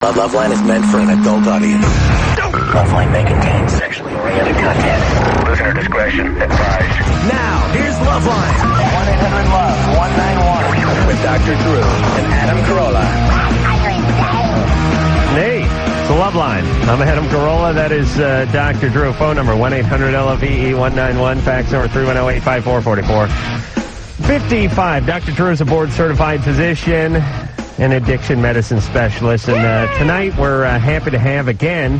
Loveline is meant for an adult audience. Loveline may contain sexually oriented content. Listener discretion advised. Now, here's Loveline. 1-800-LOVE-191. With Dr. Drew and Adam Carolla. Hey, it's the Loveline. I'm Adam Carolla. That is Dr. Drew. Phone number 1-800-LOVE-191. Fax number 310-854-4455. Dr. Drew is a board-certified physician and addiction medicine specialist. And tonight we're happy to have again,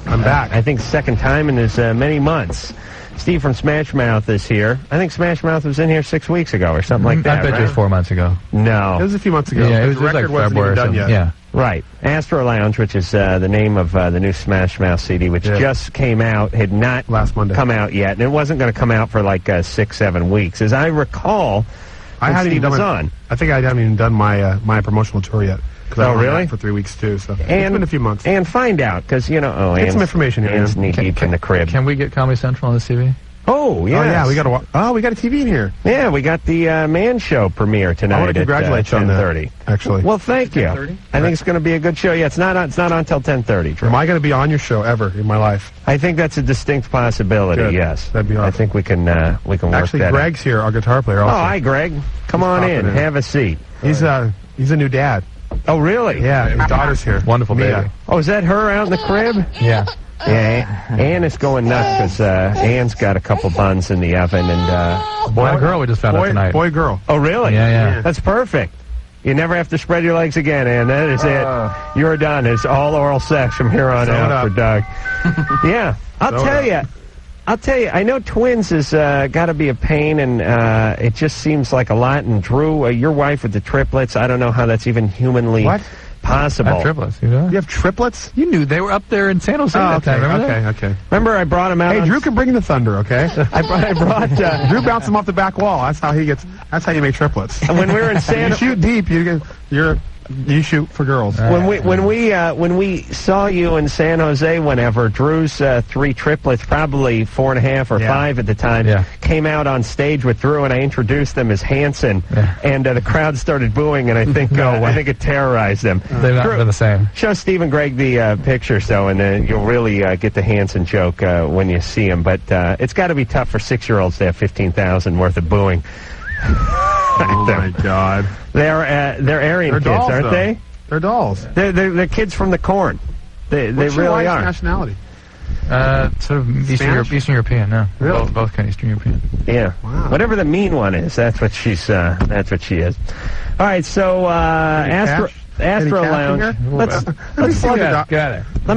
I'm back. I think second time in as many months. Steve from Smash Mouth is here. I think Smash Mouth was in here 6 weeks ago or something like that. I bet right? it was 4 months ago. No. It was a few months ago. Yeah, it the was record like wasn't even done yet. Yeah. Right. Astro Lounge, which is the name of the new Smash Mouth CD, which just came out, had not last Monday come out yet, and it wasn't going to come out for like 6-7 weeks. As I recall, I hadn't Steve even was done on. I think I hadn't even done my my promotional tour yet. Oh, really? For 3 weeks, too. So it's been a few months. And find out, because, you know, get some information here. Ann's knee-deep in the crib. Can we get Comedy Central on the TV? Oh, yes. Oh, yeah, we got a TV in here. Yeah, we got the Man Show premiere tonight. I want to congratulate you on that, 10:30. actually. Well, thank you. 10:30? I think it's going to be a good show. Yeah, it's not on until 10:30. Am I going to be on your show ever in my life? I think that's a distinct possibility. Good. Yes, That'd be awesome. I think we can work Actually, that. Greg's here, our guitar player. Oh, Also. hi, Greg. Come on in. Have a seat. He's a new dad. Oh, really? Yeah, his daughter's here. Wonderful Mia. baby. Oh, is that her out in the crib? Yeah. Yeah, Ann is going nuts because Ann's got a couple buns in the oven and Boy and girl we just found out tonight. Boy, girl. Oh, really? Yeah. That's perfect. You never have to spread your legs again, Ann. That is it. You're done. It's all oral sex from here on out for Doug. Yeah, I'll tell you. I know twins has got to be a pain, and it just seems like a lot. And Drew, your wife with the triplets, I don't know how that's even humanly possible. I have triplets, you know? You have triplets? You knew they were up there in San Jose that time, remember that? Okay. Remember I brought him out? Hey, Drew can bring the thunder, okay? I brought Drew bounced him off the back wall. That's how you make triplets. when we were in San You shoot deep, you shoot for girls. When we saw you in San Jose, whenever Drew's 3 triplets, probably 4.5 or 5 at the time, came out on stage with Drew, and I introduced them as Hanson, and the crowd started booing, and I think it terrorized them. They've not been the same. Show Steve and Greg the picture, and then you'll really get the Hanson joke when you see him. But it's got to be tough for 6-year-olds to have 15,000 worth of booing. Oh my God! They're Aryan kids, dolls, aren't they? They're dolls. They're kids from the corn. They What's really your wife's are. Nationality? Sort of Eastern European, no. Really? Both kind of Eastern European. Yeah. Wow. Whatever the mean one is, that's what she is. All right, so Astro Lounge. Let's plug it up. Got it. Let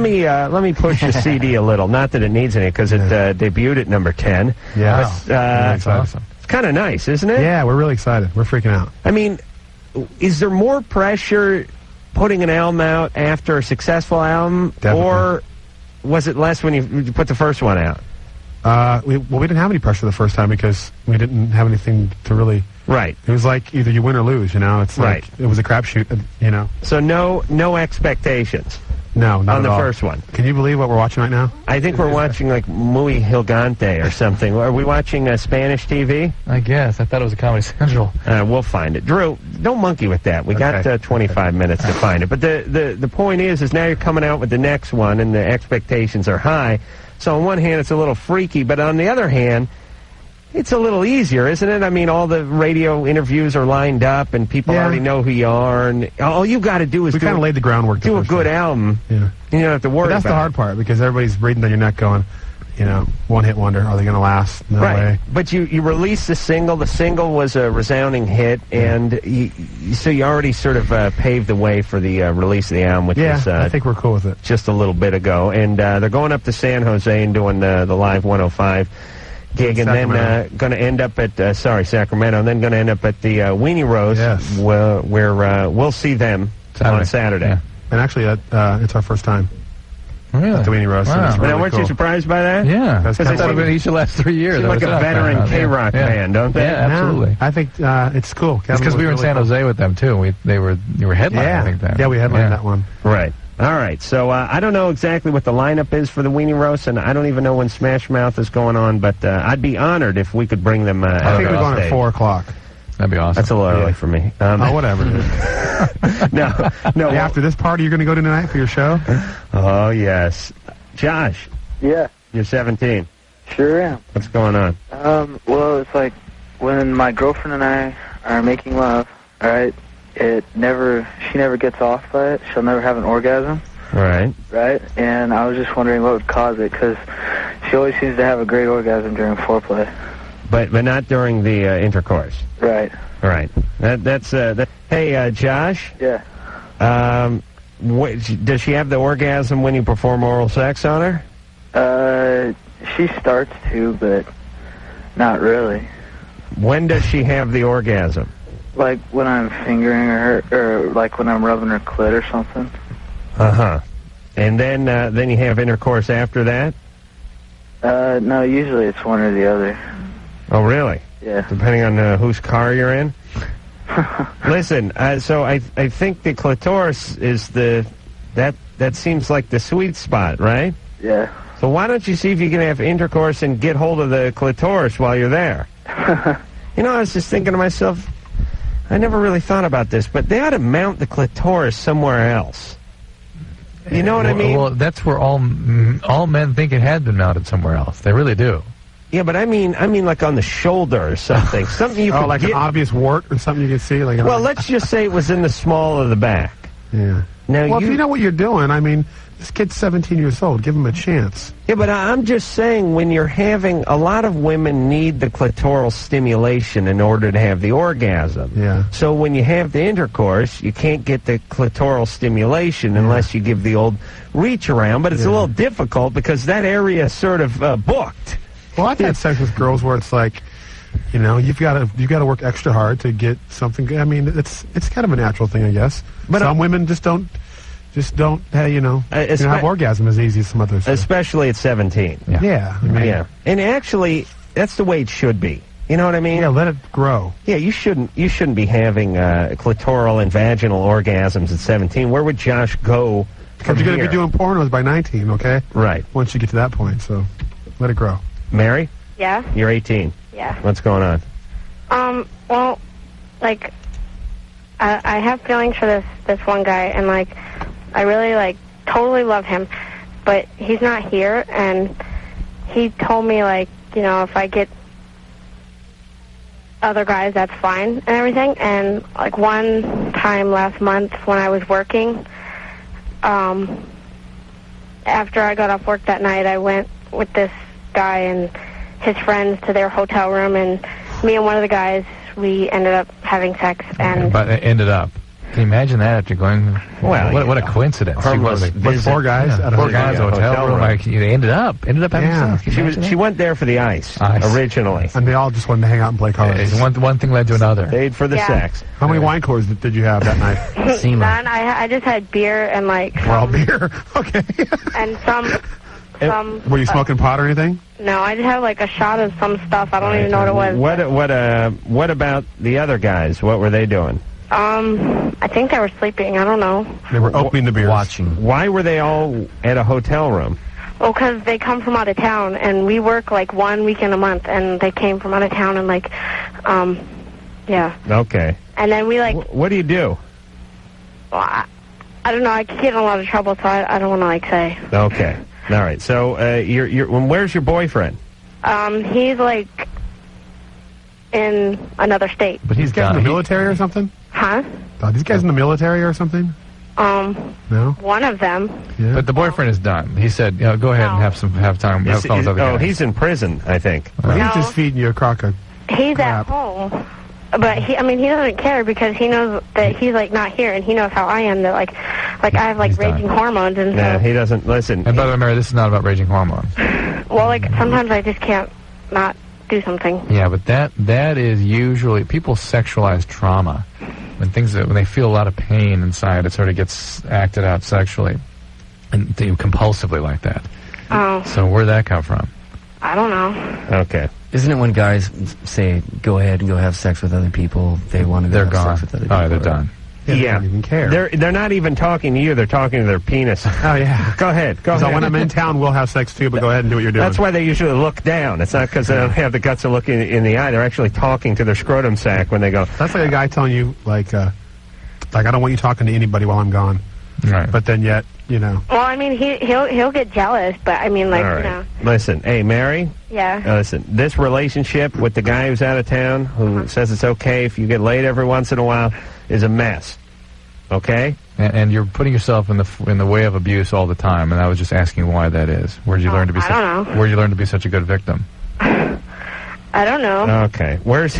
me push the CD a little. Not that it needs any, because it debuted at number 10. Yeah. That's awesome. It's kind of nice, isn't it? Yeah, we're really excited. We're freaking out. I mean, is there more pressure putting an album out after a successful album, or was it less when you put the first one out? We didn't have any pressure the first time because we didn't have anything to really. Right. It was like either you win or lose, you know. It's like it was a crapshoot, you know. So no expectations. No, not on the at all. first one. Can you believe what we're watching right now? I think we're watching like Muy Gigante or something. Are we watching Spanish TV? I guess. I thought it was a Comedy Central. We'll find it. Drew, don't monkey with that. We got 25 minutes to find it. But the point is now you're coming out with the next one, and the expectations are high. So on one hand, it's a little freaky, but on the other hand, it's a little easier, isn't it? I mean, all the radio interviews are lined up, and people already know who you are, and all you got to do is we kind of laid the groundwork. Do a good album. Yeah. And you don't have to worry. But that's the hard part, because everybody's breathing down your neck, going, you know, one-hit wonder. Are they going to last? No way. But you released the single. The single was a resounding hit, and so you already sort of paved the way for the release of the album, which was I think we're cool with it. Just a little bit ago. And they're going up to San Jose and doing the Live 105 gig, and then going to end up at Sacramento, and then going to end up at the Weenie Roast, where we'll see them on Saturday. Yeah. And actually, it's our first time. Really? At the Weenie Roast. Wow. Really Now, weren't you surprised by that? Yeah. Because they thought about each of the last 3 years. Like a veteran K-Rock band, don't they? Yeah, absolutely. I think it's cool. It's because we were in San Jose with them, too. You were headlining, I think, that. Yeah, we headlined that one. Right. All right, so I don't know exactly what the lineup is for the Weenie Roast, and I don't even know when Smash Mouth is going on, but I'd be honored if we could bring them I think we're going at at 4 o'clock. That'd be awesome. That's a little early for me. Oh, whatever. No. Hey, after this party you're going to go to tonight for your show? Oh, yes. Josh, Yeah, you're 17. sure am. What's going on? Well, it's like when my girlfriend and I are making love, all right, she never gets off by it. She'll never have an orgasm, Right. right? And I was just wondering what would cause it, because she always seems to have a great orgasm during foreplay. But not during the intercourse. Right. Right. Hey, Josh, Yeah. does she have the orgasm when you perform oral sex on her? She starts to, but not really. When does she have the orgasm? Like when I'm fingering her, or like when I'm rubbing her clit or something. Uh-huh. And then you have intercourse after that? No, usually it's one or the other. Oh, really? Yeah. Depending on whose car you're in? Listen, so I think the clitoris is that seems like the sweet spot, right? Yeah. So why don't you see if you can have intercourse and get hold of the clitoris while you're there? You know, I was just thinking to myself, I never really thought about this, but they ought to mount the clitoris somewhere else. You know what I mean? Well, that's where all men think it had been mounted somewhere else. They really do. Yeah, but I mean like on the shoulder or something. Something you could like get. an obvious wart or something you can see? Well, let's just say it was in the small of the back. Yeah. Now, well, if you know what you're doing, I mean, this kid's 17 years old. Give him a chance. Yeah, but I'm just saying, when you're having, a lot of women need the clitoral stimulation in order to have the orgasm. Yeah. So when you have the intercourse, you can't get the clitoral stimulation unless you give the old reach around. But it's a little difficult because that area is sort of booked. Well, I've had sex with girls where it's like, you know, you've got to work extra hard to get something good. I mean, it's kind of a natural thing, I guess. But some women just don't have orgasm as easy as some others. Especially at 17. Yeah. I mean, And actually, that's the way it should be. You know what I mean? Yeah, let it grow. Yeah, you shouldn't be having clitoral and vaginal orgasms at 17. Where would Josh go from But you're going to here? be doing pornos by 19, okay? Right. Once you get to that point, so let it grow. Mary? Yeah? You're 18. Yeah. What's going on? Well, like, I have feelings for this one guy, and, like, I really, like, totally love him, but he's not here, and he told me, like, you know, if I get other guys, that's fine and everything, and, like, one time last month when I was working, after I got off work that night, I went with this guy and his friends to their hotel room, and me and one of the guys, we ended up having sex. And But it ended up. Can you imagine that after going? Well, what a coincidence! With 4 guys at a four guys at a hotel room. Like, they ended up having sex. Can you imagine She went there for the ice. Ice. Originally. And they all just wanted to hang out and play cards. One thing led to another. Paid for the Yeah. sex. How many wine coolers did you have that night? None. I just had beer and, like, All beer. Okay. and some. Were you smoking pot or anything? No, I just had, like, a shot of some stuff. I don't even know what it was. What about the other guys? What were they doing? I think they were sleeping. I don't know. They were opening the beers. Watching. Why were they all at a hotel room? Well, because they come from out of town, and we work, like, 1 weekend a month, and they came from out of town, and, like, yeah. Okay. And then we, like, What do you do? well, I don't know. I could get in a lot of trouble, so I don't want to, like, say. Okay. All right. So, where's your boyfriend? He's, like, in another state. But he's These guys in done. the military or something? Huh? Are these guys in the military or something? No? One of them. Yeah. But the boyfriend is done. He said, you know, go ahead and have time. Have fun with other guys. He's in prison, I think. Well, No. he's just feeding you a crock of He's crap. at home. But he doesn't care because he knows that he's, like, not here, and he knows how I am, that, like I have, like, He's done. raging hormones, and No, so, he doesn't listen. And by the way, Mary, this is not about raging hormones. well, like, sometimes I just can't not do something. Yeah, but that is usually people sexualize trauma. When they feel a lot of pain inside, it sort of gets acted out sexually, and they compulsively like that. Oh, So where'd that come from? I don't know. Okay. Isn't it when guys say, go ahead and go have sex with other people, they want to go They're have gone. sex with other Oh, people? they're done. They don't even care. They're not even talking to you. They're talking to their penis. Oh, yeah. Go ahead. Go So ahead. when I'm in town, we'll have sex too, but go ahead and do what you're doing. That's why they usually look down. It's not because they don't have the guts to look in the eye. They're actually talking to their scrotum sack when they go. That's like a guy telling you, like I don't want you talking to anybody while I'm gone. Right. But then yet, Well, I mean, he'll get jealous, but I mean, like, All right. Listen, hey, Mary. Yeah. Listen, this relationship with the guy who's out of town, who says it's okay if you get laid every once in a while, is a mess. Okay. And you're putting yourself in the way of abuse all the time. And I was just asking why that is. Where'd you learn to be? I don't know. Where'd you learn to be such a good victim? I don't know. Okay. Where's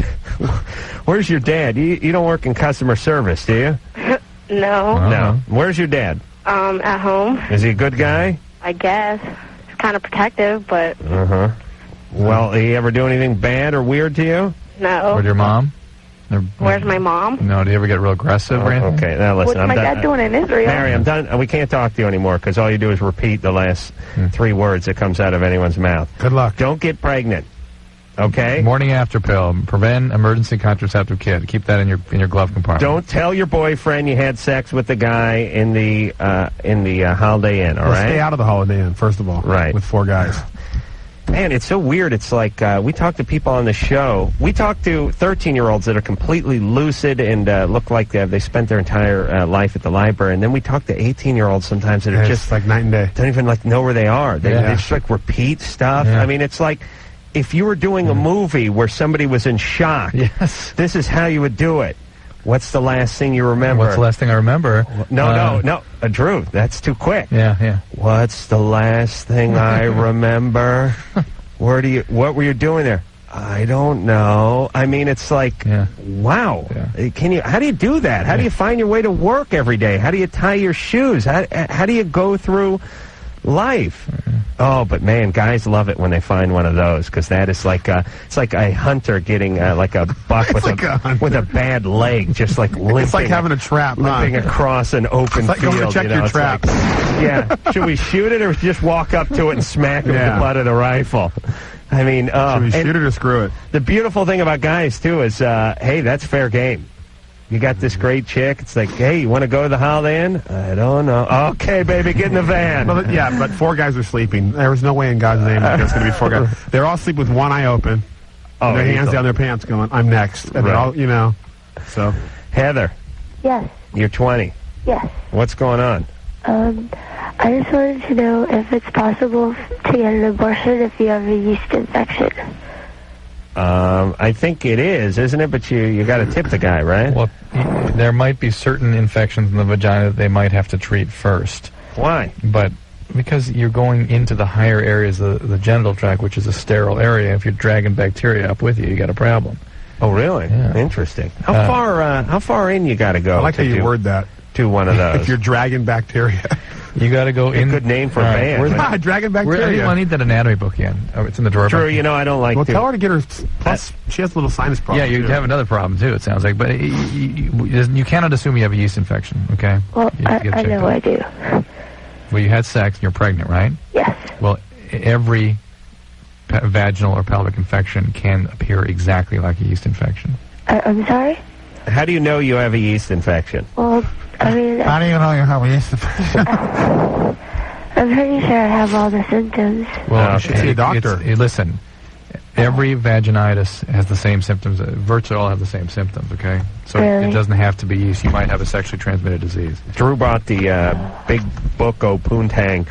your dad? You don't work in customer service, do you? No. No. Where's your dad? At home. Is he a good guy? I guess. He's kind of protective, but Well, did he ever do anything bad or weird to you? no. With your mom? Where's my mom? No, do you ever get real aggressive or anything? Okay, now listen, What's I'm my done. dad doing in Israel? Mary, I'm done. We can't talk to you anymore because all you do is repeat the last 3 words that comes out of anyone's mouth. good luck. Don't get pregnant. Okay? Morning after pill. Prevent emergency contraceptive kit. Keep that in your glove compartment. Don't tell your boyfriend you had sex with the guy in the Holiday Inn, all Well, right? stay out of the Holiday Inn, first of all. Right. With 4 guys. Man, it's so weird. It's like we talk to people on the show. We talk to 13-year-olds that are completely lucid and look like they spent their entire life at the library. And then we talk to 18-year-olds sometimes that are It's just like night and day. don't even know where they are. They just like repeat stuff. Yeah. I mean, it's like if you were doing a movie where somebody was in shock. Yes. This is how you would do it. What's the last thing you remember? What's the last thing I remember? No, Drew, that's too quick. Yeah. What's the last thing I remember? What were you doing there? I don't know. I mean, it's like, wow. Yeah. How do you do that? How do you find your way to work every day? How do you tie your shoes? How do you go through life? Oh, but man, guys love it when they find one of those because that is like it's like a hunter getting like a buck with a bad leg, just like limping. It's like having a trap, limping across an open it's like field. going to check your It's trap. like, should we shoot it or just walk up to it and smack it with the butt of the rifle? I mean, should we shoot it or screw it? The beautiful thing about guys too is, hey, that's fair game. You got this great chick. It's like, hey, you want to go to the Holiday Inn? I don't know. Okay, baby, get in the van. Well, yeah, but 4 guys are sleeping. There was no way in God's name that there's going to be 4 guys. They're all asleep with one eye open. Their hands down their pants going, I'm next. And they're all, so. Heather, Yes. you're 20. Yes. What's going on? I just wanted to know if it's possible to get an abortion if you have a yeast infection. I think it is, isn't it? But you got to tip the guy, right? Well, there might be certain infections in the vagina that they might have to treat first. Why? But because you're going into the higher areas of the genital tract, which is a sterile area, if you're dragging bacteria up with you, you got a problem. Oh, really? Yeah. Interesting. How far in you got to go? I like how you word that. To one of those. If you're dragging bacteria. You got to go in. Good name for a band. Dragging I bacteria. need that anatomy book again. Oh, it's in the drawer. True, I don't like Well, to. tell her to get her. Plus, she has a little sinus problem. Yeah, you have another problem too. It sounds like, but you cannot assume you have a yeast infection. Okay. Well, I know I do. Well, you had sex and you're pregnant, right? Yes. Well, every vaginal or pelvic infection can appear exactly like a yeast infection. I'm sorry? How do you know you have a yeast infection? Well, I mean, How do you know you have a yeast infection? I'm pretty sure I have all the symptoms. Well, you should see a doctor. Listen, every vaginitis has the same symptoms. Virtually all have the same symptoms, okay? So Really? it doesn't have to be yeast. You might have a sexually transmitted disease. Drew brought the big book o' poontang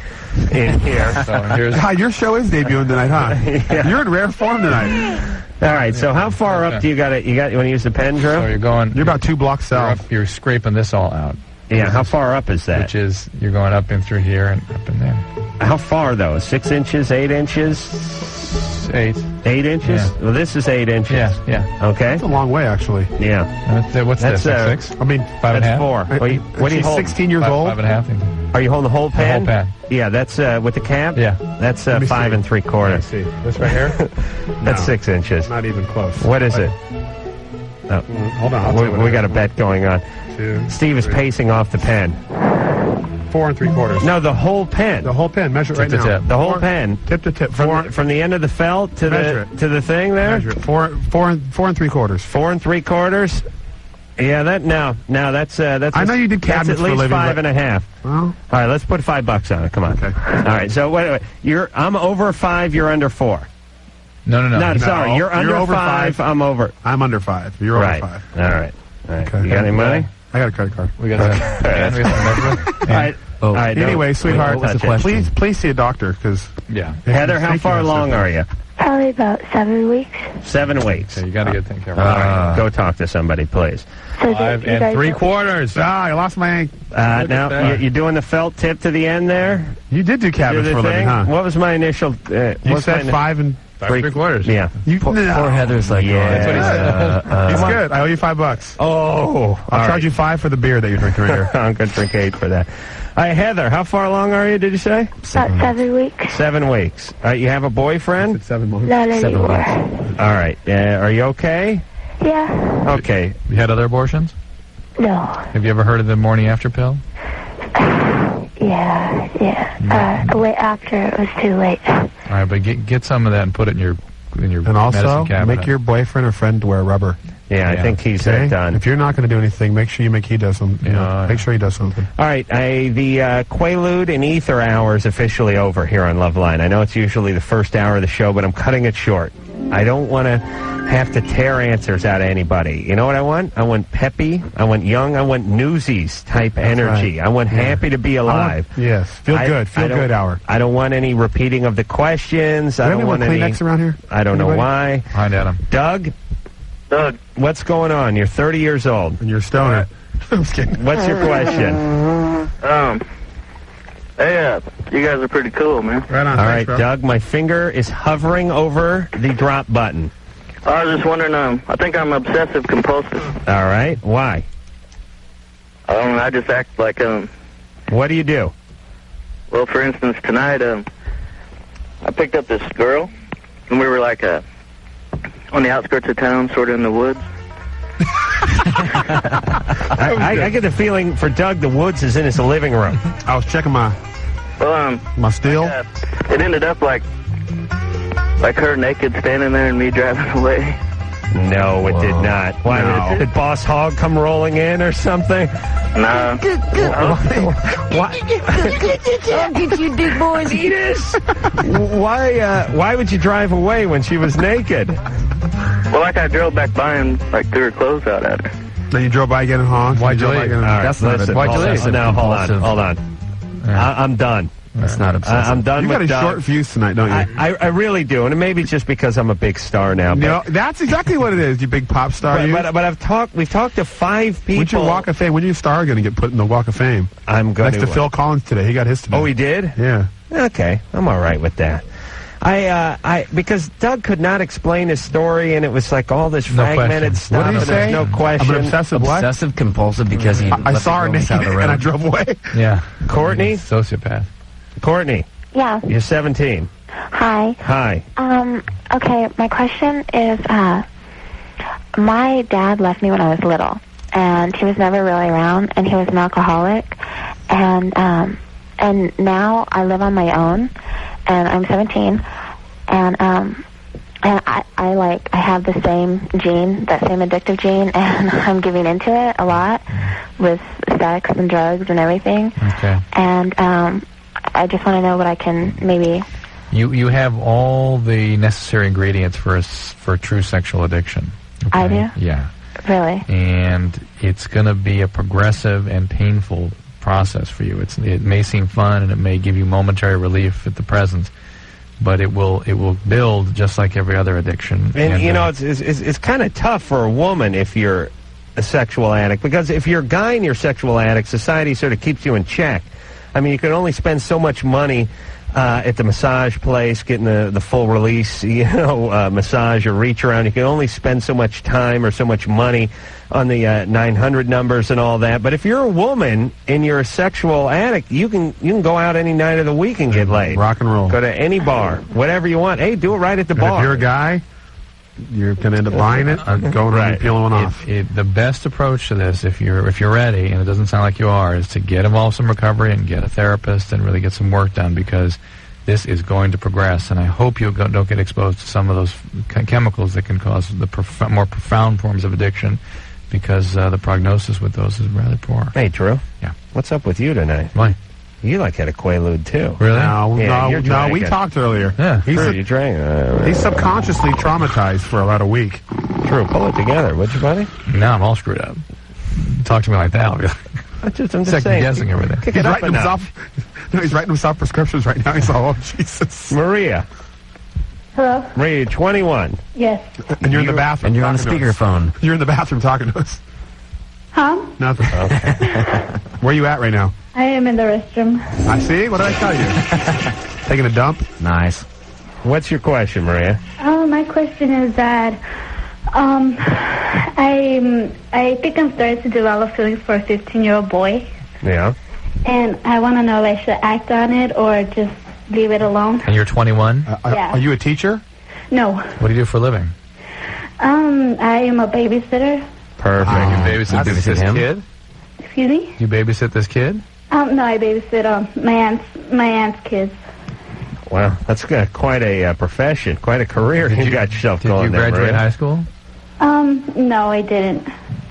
in here. So here's... God, your show is debuting tonight, huh? Yeah. You're in rare form tonight. All right, so how far up do you got it? You want to use the pen, Drew? So you're going... You're about 2 blocks south. You're scraping this all out. Yeah, how far up is that? Which is, you're going up in through here and up in there. How far, though? 6 inches, 8 inches? 8. 8 inches? Yeah. Well, this is 8 inches. Yeah. Okay? That's a long way, actually. Yeah. What's That's, this, 6? I mean, 5 and a That's half? 4. What are you she's holding? 16 years old. 5 and a half. Are you holding the whole pen? whole pen. Yeah, that's with the cap? Yeah. That's me 5 see. 3/4. Let's see. This right here? That's No. 6 inches. Not even close. What is it? Oh, Hold on. I'll tell you what we it got a is. bet going on. 2, Steve is 3, pacing off the pen. 4 3/4. No, the whole pen. The whole pen. Measure it right Tip to now. tip. The whole 4 pen. Tip to tip. From the end of the felt to Measure it. the thing there? Measure it. 4 3/4. 4 3/4. Yeah, that's I know you did that's cabinets at for a least living, $5.50. Well, All right, let's put $5 on it. Come on. Okay. All right. So wait. I'm over 5. You're under 4. No. Sorry. You're under over 5. I'm over. I'm under 5. You're Right. over 5. All right. Okay. You got any money? I got a credit card. We got that. We got some All right. Oh. All right. Anyway, sweetheart, what was the question? please see a doctor, because... Yeah. Heather, how far along are you? Probably about 7 weeks. 7 weeks. So you got to get taken care of. All right. Go talk to somebody, please. So 5 you guys- 3/4. I lost my ink. Now, you're doing the felt tip to the end there? You did do Do cabinets the for a living, thing? huh? What was my initial... You said 5 and... 5 3/4. Yeah. You, Poor Heather's like, Yeah. That's what he said. He's good. I owe you $5. Oh. I'll charge you 5 for the beer that you're drinking right here. I'm going to drink 8 for that. All right, Heather, how far along are you, did you say? About 7 weeks. 7 weeks. All right, you have a boyfriend? It's 7 months. Not 7 anymore. weeks. All right. Are you okay? Yeah. Okay. You had other abortions? No. Have you ever heard of the morning after pill? Yeah. Wait, after it was too late. All right, but get some of that and put it in your And also, medicine cabinet. make your boyfriend or friend wear rubber. Yeah, I Yeah. think he's Okay? done. If you're not going to do anything, make sure he does something. Yeah. Make sure he does something. All right, the Quaalude and Ether hour is officially over here on Loveline. I know it's usually the first hour of the show, but I'm cutting it short. I don't want to have to tear answers out of anybody. You know what I want? I want peppy, I want young, I want Newsies type energy. right. I want happy to be alive. Yes. Feel good. Feel good hour. I don't want any repeating of the questions. Do I we don't have want anyone any. Kleenex around here? I don't know Anybody? why. Hi, Adam. Doug, what's going on? You're 30 years old. And you're a stoner. I'm just kidding. What's your question? Hey, you guys are pretty cool, man. Right on. All Thanks, right, bro. Doug, my finger is hovering over the drop button. I was just wondering, I think I'm obsessive compulsive. All right, why? I just act like, What do you do? well, for instance, tonight, I picked up this girl, and we were like, on the outskirts of town, sort of in the woods. I get the feeling for Doug, the woods is in his living room. I was checking my steel. It ended up like her naked standing there and me driving away. No, it did not. Why, No. did Boss Hog come rolling in or something? Nah. I'll get you, big boys. Eat us. Why would you drive away when she was naked? Well, like I drove back by and like threw her clothes out at her. Then you drove by getting honked. Why'd you drove by leave? getting- All right, That's not listen, why'd you hold leave? on. Now, Compulsive. hold on. I'm done. That's not obsessive. I'm done You with got a Doug. short fuse tonight, don't you? I really do, and maybe it's just because I'm a big star now. But, No, that's exactly what it is, you big pop star. but we've talked to 5 people. When's your Walk of Fame? When your star going to get put in the Walk of Fame? I'm going Next to Phil Collins today. He got his today. Oh, he did? Yeah. Okay, I'm all right with that. Because Doug could not explain his story, and it was like all this fragmented question. stuff. What did he and say? there's no question. I'm an obsessive what? Obsessive compulsive because he I left saw her the girls naked out of the and I road. drove away. Yeah. Courtney? Sociopath. Courtney, Yeah. you're 17. Hi. Hi. Okay, my question is, my dad left me when I was little, and he was never really around, and he was an alcoholic, and now I live on my own, and I'm 17, and I have the same gene, that same addictive gene, and I'm giving into it a lot with sex and drugs and everything. Okay. And I just want to know what I can maybe... You have all the necessary ingredients for true sexual addiction. Okay? I do? Yeah. Really? And it's going to be a progressive and painful process for you. It may seem fun and it may give you momentary relief at the present, but it will build just like every other addiction. And you know, it's kind of tough for a woman if you're a sexual addict, because if you're a guy and you're a sexual addict, society sort of keeps you in check. I mean, you can only spend so much money at the massage place, getting the full release, massage or reach around. You can only spend so much time or so much money on the 900 numbers and all that. But if you're a woman and you're a sexual addict, you can go out any night of the week and get laid. Rock and roll. Go to any bar, whatever you want. Hey, do it right at the And bar. if you're a guy, you're going to end up buying it and going around and peeling one off. The best approach to this, if you're ready, and it doesn't sound like you are, is to get involved in some recovery and get a therapist and really get some work done, because this is going to progress. And I hope you don't get exposed to some of those chemicals that can cause the more profound forms of addiction because the prognosis with those is rather poor. Hey, Drew. Yeah. What's up with you tonight? Why? You like had a Quaalude too. Really? No, we talked earlier. Yeah. You drank. He's subconsciously traumatized for about a week. Drew, pull it together, would you, buddy? Now I'm all screwed up. Talk to me like that. I'll be like, I'm just second saying. guessing everything. Kick He's it up writing a notch. himself. No, he's writing himself prescriptions right now. He's all, oh, Jesus. Maria. Hello? Maria, you're 21. Yes. And you're in the bathroom. And you're on a talking to us. speakerphone. You're in the bathroom talking to us. Huh? Nothing. Where are you at right now? I am in the restroom. I see. What did I tell you? Taking a dump? Nice. What's your question, Maria? My question is that I think I'm starting to develop feelings for a 15-year-old boy, Yeah. and I want to know if I should act on it or just leave it alone. And you're 21? Yeah. Are you a teacher? No. What do you do for a living? I am a babysitter. Perfect. You babysit this him? kid? Excuse me? You babysit this kid? No, I babysit my aunt's kids. Wow, that's quite a profession, quite a career you got yourself Did going you there, graduate Maria. high school? No, I didn't.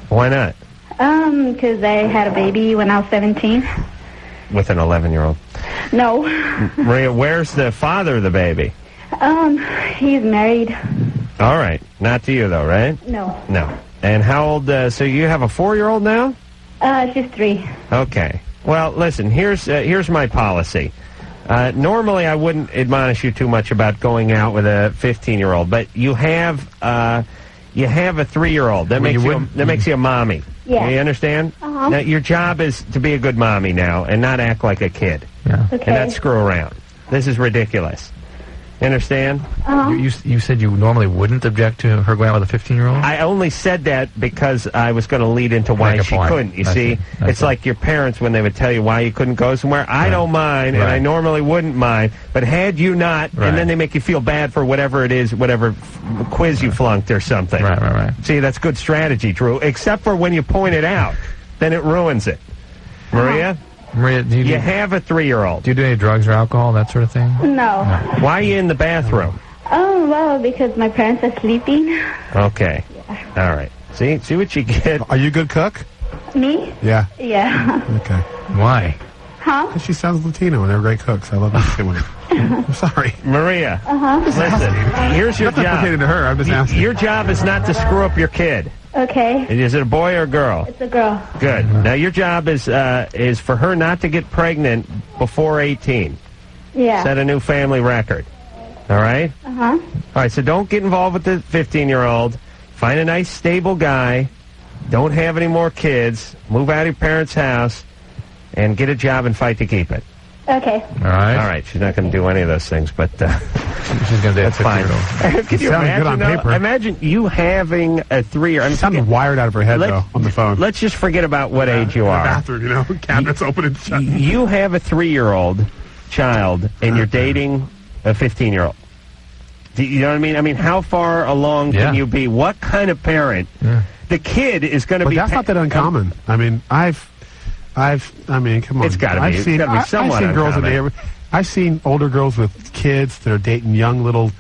Why not? Because I had a baby when I was 17. With an 11-year-old. No. Maria, where's the father of the baby? He's married. All right. Not to you, though, right? No. No. And how old, so you have a 4-year-old now? She's 3. Okay. Well, listen, here's my policy. Normally, I wouldn't admonish you too much about going out with a 15-year-old, but you have a 3-year-old. That makes you a mommy. Yeah. You understand? Uh-huh. Now, your job is to be a good mommy now and not act like a kid. Yeah. Okay. And not screw around. This is ridiculous. You understand? You said you normally wouldn't object to her going out with a 15-year-old? I only said that because I was going to lead into why Make a she point. couldn't. You I see, see. I it's see. like your parents when they would tell you why you couldn't go somewhere. I don't mind, and I Right. normally wouldn't mind, but had you not, Right. and then they make you feel bad for whatever it is, whatever quiz you flunked or something. Right. See, that's good strategy, Drew, except for when you point it out. Then it ruins it. Maria, Maria, do you have a 3-year-old. do you do any drugs or alcohol, that sort of thing? No. Why are you in the bathroom? Oh, well, because my parents are sleeping. Okay. All right. See what you get. Are you a good cook? Me? Yeah. Yeah. Okay. Why? Huh? She sounds Latino, and they're great cooks. I love that women. I'm sorry. Maria, listen, here's your Nothing pertaining to job. her. I'm just asking. Your job is not to screw up your kid. Okay. Is it a boy or a girl? It's a girl. Good. Now, your job is for her not to get pregnant before 18. Yeah. Set a new family record. All right? Uh-huh. All right, so don't get involved with the 15-year-old. Find a nice, stable guy. Don't have any more kids. Move out of your parents' house and get a job and fight to keep it. Okay. All right. All right, she's not going to do any of those things, but She's going to date a that's fine. 15-year-old. Can you Sounds good imagine, on though? paper. Imagine you having a 3-year-old. She sounded wired out of her head, though, on the phone. Let's just forget about what age you In the are. bathroom, you know, cabinets open and shut. You have a 3-year-old child, and you're dating a 15-year-old. Do you know what I mean? I mean, how far along can you be? What kind of parent? Yeah. The kid is going to But be... that's not that uncommon. I mean, I mean, come on. It's gotta be. I've It's seen, gotta be somewhat I've seen girls in the uncommon. area. I've seen older girls with kids that are dating young little,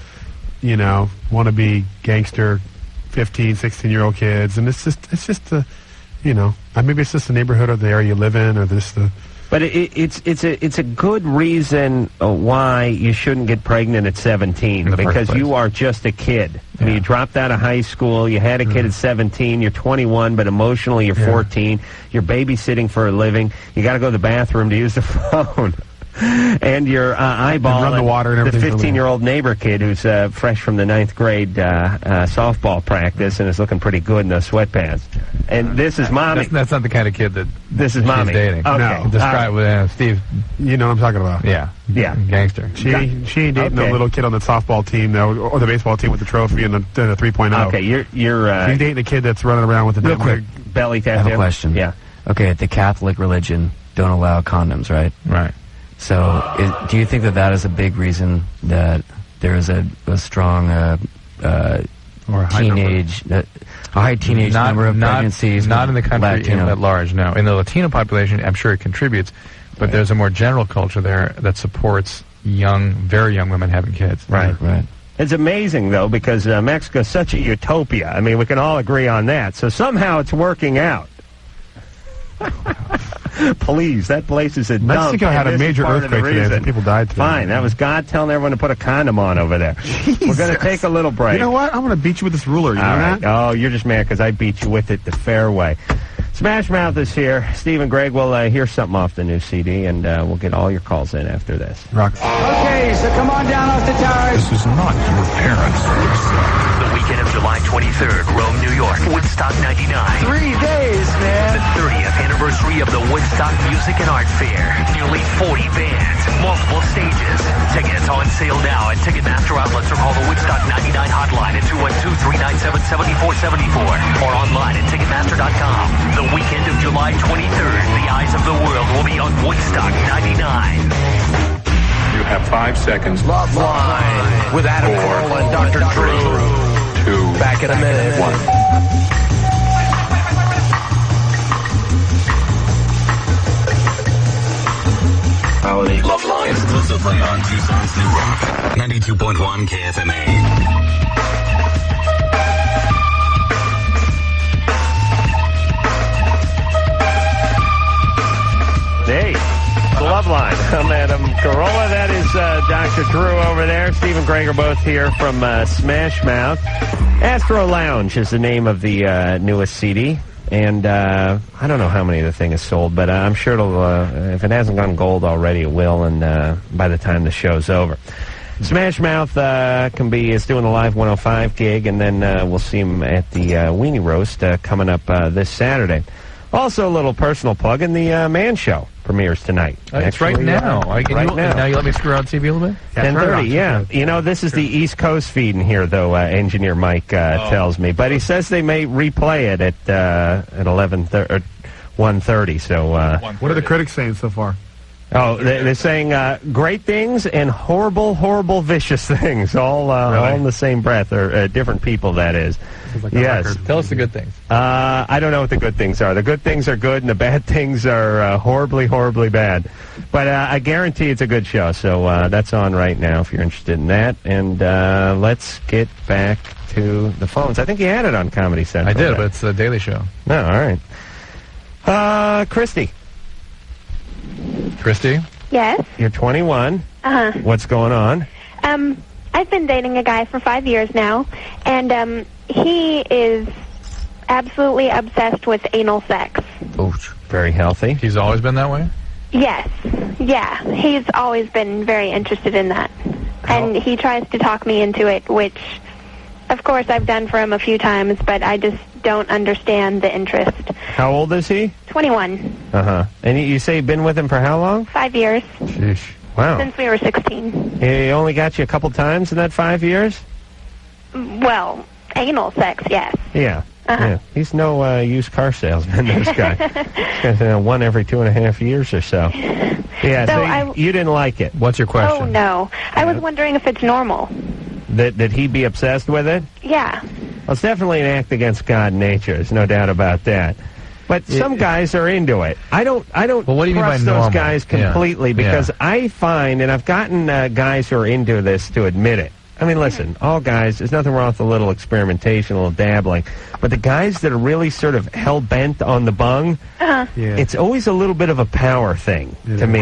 you know, wannabe gangster, 15, 16-year-old kids, and it's just the, you know, maybe it's just the neighborhood or the area you live in, or just the. But it's a good reason why you shouldn't get pregnant at 17, because you are just a kid. I mean, you dropped out of high school, you had a kid at 17, you're 21, but emotionally you're 14, you're babysitting for a living, you got to go to the bathroom to use the phone. And you're eyeballing run the water and the everything. 15-year-old neighbor kid who's fresh from the 9th grade softball practice and is looking pretty good in those sweatpants. And this is mommy. That's not the kind of kid that This is she's mommy. dating. Okay. No. Describe with Steve. You know what I'm talking about. Yeah. Yeah. Gangster. She ain't dating Okay. a little kid on the softball team, though, or the baseball team with the trophy and the 3.0. Okay, you're She's dating a kid that's running around with a real quick big belly I tattoo. have a question. Yeah. Okay, the Catholic religion don't allow condoms, right? Right. So, do you think that is a big reason that there is a strong or a high teenage, a high teenage number of pregnancies? Not in the with country Latino? at large, no. In the Latino population, I'm sure it contributes, but there's a more general culture there that supports very young women having kids. Right. Right. It's amazing, though, because Mexico's such a utopia. I mean, we can all agree on that. So somehow it's working out. Please, that place is a dump. Mexico had a major earthquake today, and people died today. Fine, that was God telling everyone to put a condom on over there. We're going to take a little break. You know what? I'm going to beat you with this ruler. You know that? Oh, you're just mad because I beat you with it the fair way. Smash Mouth is here. Steve and Greg will hear something off the new CD, and we'll get all your calls in after this. Rock. Okay, so come on down off the towers. This is not your parents. The weekend of July 23rd, Rome, New York, Woodstock 99. 3 days, man. The 30th anniversary of the Woodstock Music and Art Fair. Nearly 40 bands, multiple stages. Tickets on sale now at Ticketmaster outlets or call the Woodstock 99 hotline at 212-397-7474 or online at Ticketmaster.com. The weekend of July 23rd, the eyes of the world will be on Woodstock 99. You have 5 seconds. Loveline with Adam Carolla and Dr. Drew. 2. Back in a minute. 1. Loveline. Exclusively on Tucson's New Rock. 92.1 KFMA. Hey, the Loveline. I'm Adam Carolla. That is Dr. Drew over there. Steve and Greg are both here from Smash Mouth. Astro Lounge is the name of the newest CD. And I don't know how many the thing is sold, but I'm sure it'll, if it hasn't gone gold already, it will, and by the time the show's over. Smash Mouth is doing a live 105 gig, and then we'll see him at the Weenie Roast coming up this Saturday. Also, a little personal plug, in the Man Show premieres tonight. It's right now. Now you let me screw around TV a little bit? 10:30, yeah. You know, this is the East Coast feed in here, though, Engineer Mike tells me. But he says they may replay it at 1:30. So, what are the critics saying so far? Oh, they're saying great things and horrible, horrible, vicious things, all in the same breath, or different people, that is. Like yes. Tell us the good things. I don't know what the good things are. The good things are good, and the bad things are horribly, horribly bad. But I guarantee it's a good show, so that's on right now if you're interested in that. And let's get back to the phones. I think you had it on Comedy Central. I did, but it's the Daily Show. No, all right. Christy. Yes. You're 21. Uh-huh. What's going on? I've been dating a guy for 5 years now, and he is absolutely obsessed with anal sex. Ooh, very healthy. He's always been that way? Yes. Yeah, he's always been very interested in that. And he tries to talk me into it, which, of course, I've done for him a few times, but I just don't understand the interest. How old is he? 21. Uh-huh. And you say you've been with him for how long? 5 years. Sheesh. Wow. Since we were 16. He only got you a couple times in that 5 years? Well, anal sex, yes. Yeah. Uh-huh. Yeah. He's no used car salesman, this guy. One every 2.5 years or so. Yeah, so you didn't like it. What's your question? Oh, no. I was wondering if it's normal. That he be obsessed with it? Yeah. Well, it's definitely an act against God and nature. There's no doubt about that. But some guys are into it. I don't well, what do you mean by trust normal? those guys completely because I find, and I've gotten guys who are into this to admit it. I mean, listen, all guys, there's nothing wrong with a little experimentation, a little dabbling. But the guys that are really sort of hell-bent on the bung, it's always a little bit of a power thing to me.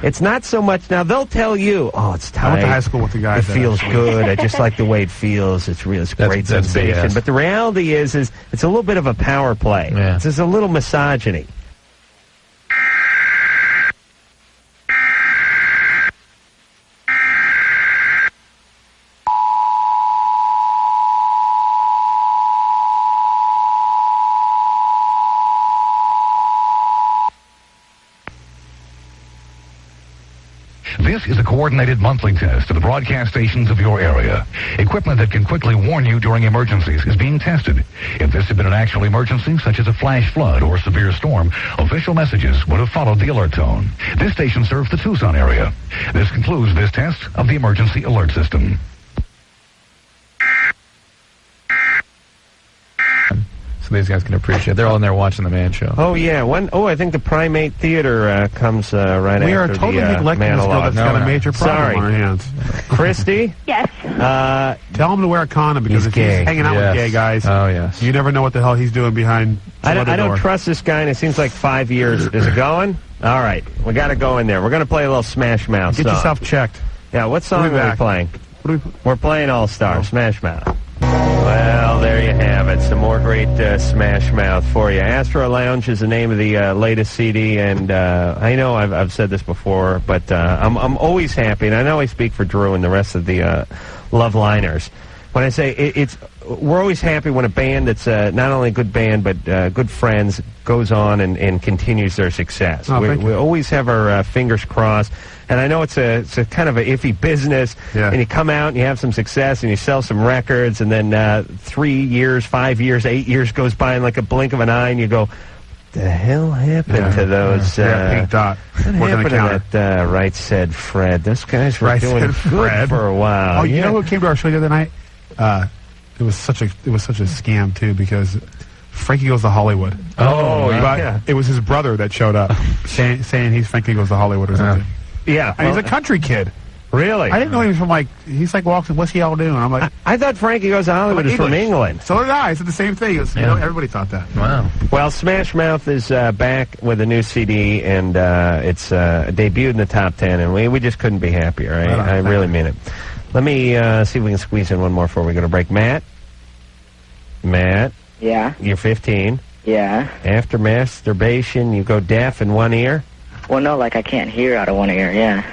It's not so much, now they'll tell you, oh, it's tight. I went to high school with the guys. It feels good. I just like the way it feels. It's real. It's great sensation. BS. But the reality is it's a little bit of a power play. Yeah. It's just a little misogyny. This is a coordinated monthly test of the broadcast stations of your area. Equipment that can quickly warn you during emergencies is being tested. If this had been an actual emergency, such as a flash flood or severe storm, official messages would have followed the alert tone. This station serves the Tucson area. This concludes this test of the emergency alert system. so these guys can appreciate it. They're all in there watching the Man Show. Oh, yeah. I think the Primate Theater comes right we after are totally the neglecting Man this girl Alive. that's got a major problem on her hands. Christy? Yes. Tell him to wear a condom because if gay. he's hanging out with gay guys, you never know what the hell he's doing behind I some other don't door. trust this guy, and it seems like 5 years. Is it going? All right. We got to go in there. We're going to play a little Smash Mouth Get song. yourself checked. Yeah, what song are we playing? We're playing All Star, Smash Mouth. Well, there you have it. Some more great Smash Mouth for you. Astro Lounge is the name of the latest CD, and I know I've said this before, but I'm always happy, and I know I speak for Drew and the rest of the Loveliners when I say we're always happy when a band that's not only a good band but good friends goes on and continues their success. We always have our fingers crossed. And I know it's a kind of an iffy business, and you come out and you have some success and you sell some records, and then 3 years, 5 years, 8 years goes by in like a blink of an eye, and you go, the hell happened to those? Pink Dot. What happened to that Right Said Fred? Those guys were doing good for a while. Oh, you know who came to our show the other night? It was such a scam too because Frankie Goes to Hollywood. But it was his brother that showed up saying he's Frankie Goes to Hollywood or something. Yeah, and he's a country kid. Really? I didn't know he was from he's like walks and what's he all doing? I'm like, I thought Frankie Goes to Hollywood is from England. So did I. I said the same thing. Everybody thought that. Wow. Well, Smash Mouth is back with a new CD, and it's debuted in the top 10, and we just couldn't be happier. I really mean it. Let me see if we can squeeze in one more before we go to break. Matt? Yeah. You're 15. Yeah. After masturbation, you go deaf in one ear? Well, no, like I can't hear out of one ear, yeah.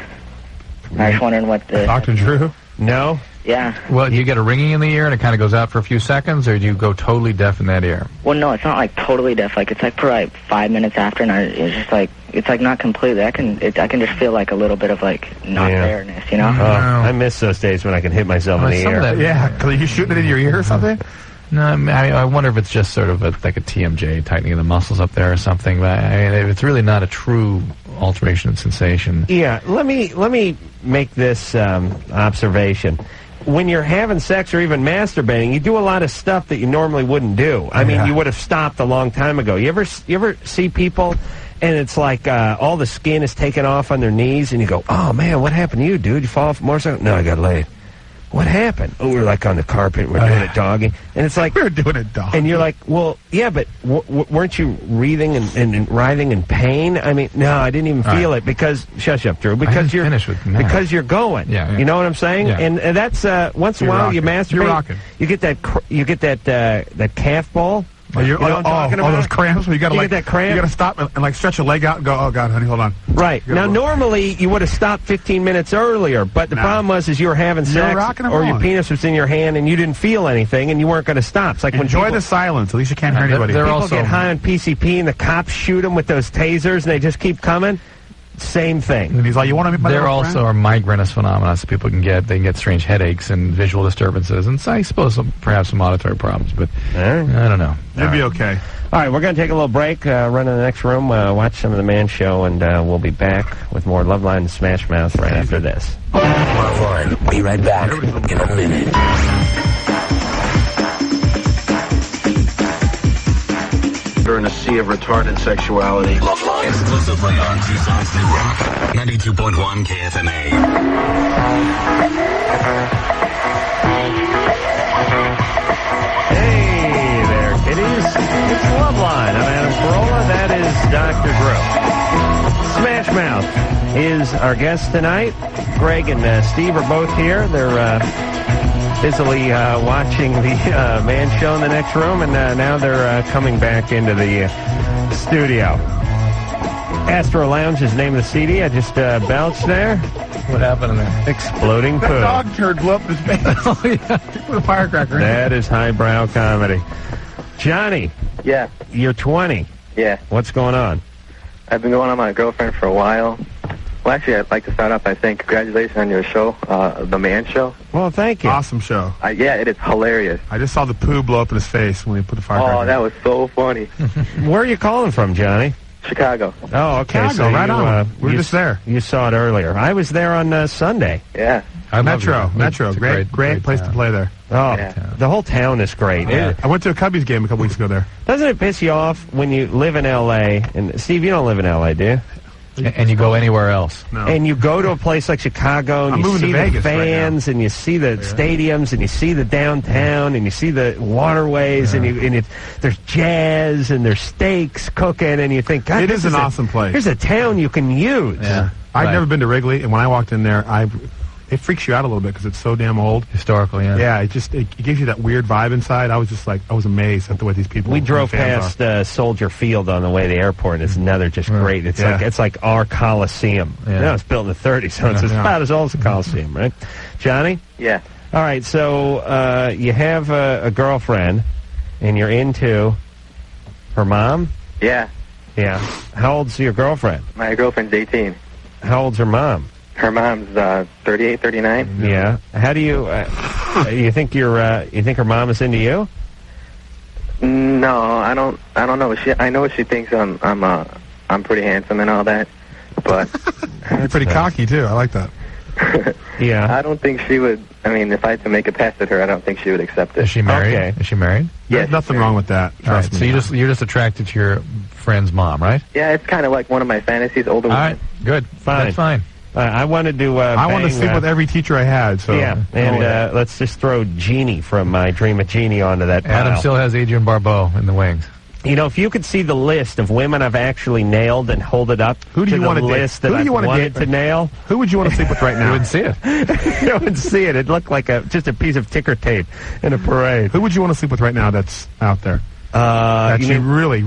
I was wondering what the... Dr. Drew? No? Yeah. Well, do you get a ringing in the ear and it kind of goes out for a few seconds, or do you go totally deaf in that ear? Well, no, it's not like totally deaf. Like it's like for like 5 minutes after, and it's just like it's like not completely. I can just feel like a little bit of like not there-ness, you know? I miss those days when I can hit myself in the ear. Yeah, are you shooting it in your ear or something? No, I wonder if it's just sort of like a TMJ, tightening of the muscles up there or something. But I mean, it's really not a true alteration of sensation. Yeah, let me make this observation. When you're having sex or even masturbating, you do a lot of stuff that you normally wouldn't do. I mean, you would have stopped a long time ago. You ever see people, and it's like all the skin is taken off on their knees, and you go, oh, man, what happened to you, dude? You fall off a motorcycle? No, I got laid. What happened? Oh, we're like on the carpet. We're doing it doggy. And it's like... We're doing it doggy. And you're like, well, yeah, but weren't you wreathing and writhing in pain? I mean, no, I didn't even feel it because... Shush up, Drew. Because you're because you're going. Yeah. You know what I'm saying? Yeah. And that's... once in a while you masturbate. You're rocking. You get that calf ball. Oh, you know what I'm talking about? Those cramps where you got to get that cramp. You got to stop and like stretch a leg out and go, oh God, honey, hold on. Right. Now, normally you would have stopped 15 minutes earlier, but the problem was you were having sex or your penis was in your hand and you didn't feel anything and you weren't going to stop. It's like enjoy the silence. At least you can't hear anybody. People get high on PCP and the cops shoot them with those tasers and they just keep coming. Same thing. And he's like, you want to meet my There little also are migrainous phenomena so people can get. They can get strange headaches and visual disturbances, and so I suppose perhaps some auditory problems, but I don't know. You'll be okay. All right, we're going to take a little break, run in the next room, watch some of the Man Show, and we'll be back with more Loveline and Smash Mouth right after this. Loveline. Be right back in a minute. In a sea of retarded sexuality. Loveline. Exclusively on Tucson's New Rock. 92.1 KFMA. Hey there, kiddies. It's Loveline. I'm Adam Carolla. That is Dr. Drew. Smash Mouth is our guest tonight. Greg and Steve are both here. They're busily watching the Man Show in the next room, and now they're coming back into the studio. Astro Lounge is the name of the CD. I just belched there. What happened in there? Exploding poo. That dog turd blew up his face. Oh, yeah. Put a firecracker in. That is highbrow comedy. Johnny. Yeah. You're 20. Yeah. What's going on? I've been going on my girlfriend for a while. Well, actually, I'd like to start off by saying congratulations on your show, The Man Show. Well, thank you. Awesome show. Yeah, it is hilarious. I just saw the poo blow up in his face when he put the firecracker. Oh, that was so funny. Where are you calling from, Johnny? Chicago. Oh, okay. Chicago, So right you, on. We were just there. You saw it earlier. I was there on Sunday. Yeah. Metro. It's a Great place to town. play there. Oh, Yeah. the whole town is great. I went to a Cubbies game a couple weeks ago there. Doesn't it piss you off when you live in L.A. and Steve, you don't live in L.A., do you? And you go anywhere else. No. And you go to a place like Chicago and I'm you moving to see the Vegas right fans and you see the stadiums and you see the downtown and you see the waterways and there's jazz and there's steaks cooking and you think, God, It is an awesome place. Here's a town you can use. Yeah. I've never been to Wrigley, and when I walked in there, it freaks you out a little bit because it's so damn old. Historical, yeah. Yeah, it gives you that weird vibe inside. I was amazed at the way these people. We drove fans past Soldier Field on the way to the airport, and it's another just great. It's like our Coliseum. Yeah. You know, it's built in the 30s, so it's about as old as the Coliseum, right? Johnny? Yeah. All right, so you have a girlfriend, and you're into her mom? Yeah. Yeah. How old's your girlfriend? My girlfriend's 18. How old's her mom? Her mom's 38, 39. Yeah. How do you you think you think her mom is into you? No, I don't know. I know she thinks I'm pretty handsome and all that, but You're pretty cocky too. I like that. Yeah. I don't think she would. I mean, if I had to make a pass at her, I don't think she would accept it. Is she married? Okay. Is she married? There's nothing wrong with that. All right, Trust so me. you're just attracted to your friend's mom, right? Yeah, it's kind of like one of my fantasies. Older All woman. right, good. Fine. That's fine. I wanted to. I want to bang, sleep with every teacher I had. So Yeah, and let's just throw Jeannie from My Dream of Jeannie onto that pile. Adam still has Adrian Barbeau in the wings. You know, if you could see the list of women I've actually nailed and hold it up Who do to you the want to list date? that Who do you I want to wanted date? to nail, Who would you want to sleep with right You now? wouldn't see it. you wouldn't see it. It looked like just a piece of ticker tape in a parade. Who would you want to sleep with right now that's out there? That you you mean-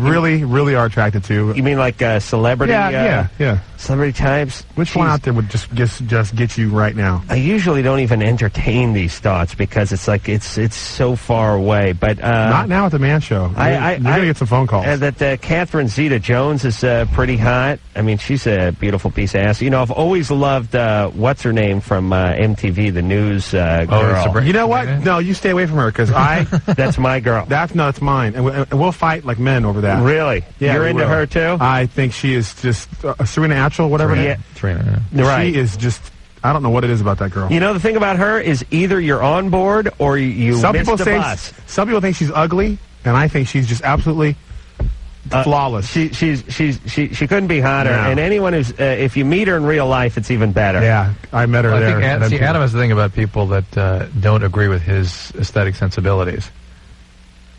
really are attracted to? You mean like celebrity? Yeah. Celebrity types. Which one out there would just get you right now? I usually don't even entertain these thoughts because it's like it's so far away. But Not now at the Man Show. You're gonna get some phone calls. That Catherine Zeta-Jones is pretty hot. I mean, she's a beautiful piece of ass. You know, I've always loved what's her name from MTV, the news girl. Sabrina. You know what? No, you stay away from her because That's my girl. that's mine, and we'll fight like men over that. Really? Yeah, You're we into will. her too? I think she is just Serena Atchell, whatever. Yeah. Trina, Right. She is just. I don't know what it is about that girl. You know, the thing about her is either you're on board or you Some missed people the say bus. some people think she's ugly, and I think she's just absolutely flawless. She couldn't be hotter. No. And anyone who's if you meet her in real life, it's even better. Yeah, I met her I there. think Adam has the thing about people that don't agree with his aesthetic sensibilities.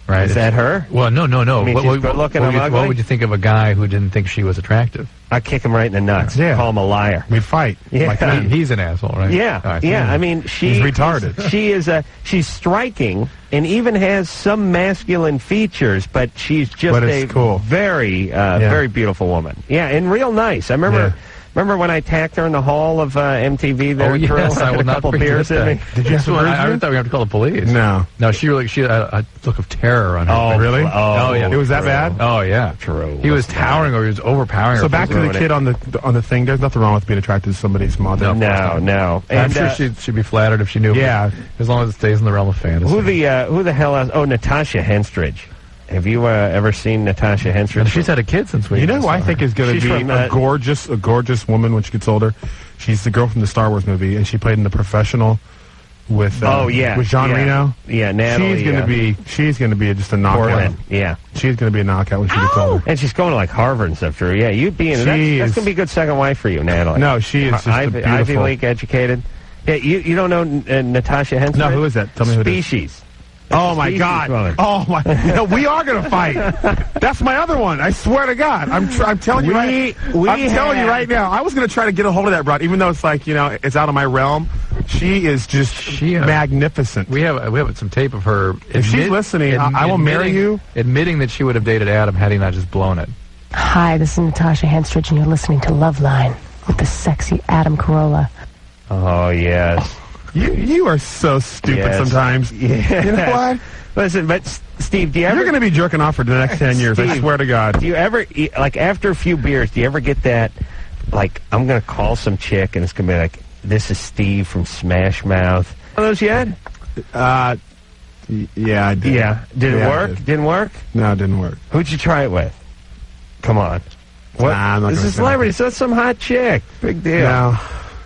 Right? Is that her? Well, no. I mean, she's good looking, I'm ugly? What would you think of a guy who didn't think she was attractive? I kick him right in the nuts. Yeah. Call him a liar. We'd fight. Yeah. Like men. He's an asshole, right? Yeah, All right, yeah. fine. I mean, He's retarded. She's striking and even has some masculine features, but she's just But it's cool. very, very beautiful woman. Yeah, and real nice. I remember. Remember when I attacked her in the hall of MTV there? Oh, yes, Carolla? I Had will a not couple forget beers in me. that. Did you have to I thought we were going to call the police. No. No, she had a look of terror on her Oh, face. really? Oh, yeah. It was that bad? Oh, yeah. True. He was towering her. He was overpowering her. So back to the ruin kid on the thing. There's nothing wrong with being attracted to somebody's mother. No. I'm And, sure she'd be flattered if she knew. Yeah. As long as it stays in the realm of fantasy. who the hell else? Oh, Natasha Henstridge. Have you ever seen Natasha Henstridge? And she's had a kid since we. You know who saw I her. think is going She's to be from, a gorgeous woman when she gets older? She's the girl from the Star Wars movie, and she played in The Professional with with Jean Reno. Yeah, Natalie. She's going to be just a knockout. Portman. Yeah. She's going to be a knockout when she gets older. And she's going to like Harvard and stuff, Drew. Yeah, you'd be in. That's going to be a good second wife for you, Natalie. No, she is just Ivy beautiful. League educated. Yeah, you don't know Natasha Henstridge? No, who is that? Tell me who it is. Species. Oh my Species God! woman. Oh my! No, we are going to fight. That's my other one. I swear to God. I'm telling you right. I'm telling you right now. I was going to try to get a hold of that broad, even though it's like it's out of my realm. She is just magnificent. We have some tape of her. If she's listening, I will marry you. Admitting that she would have dated Adam had he not just blown it. Hi, this is Natasha Henstridge, and you're listening to Loveline with the sexy Adam Carolla. Oh yes. You are so stupid Yes. sometimes. Yeah. You know what? Listen, but Steve, do you ever? You're going to be jerking off for the next 10 years. I Steve, swear to God. Do you ever, like, after a few beers, do you ever get that, like, I'm going to call some chick and it's going to be like, this is Steve from Smash Mouth. One of those yet? Yeah, I did. Yeah. Did it Yeah, I work? did. Didn't work? No, it didn't work. Who'd you try it with? Come on. What? Nah, I'm not This gonna is a say celebrity, so it's some hot chick. Big deal. No.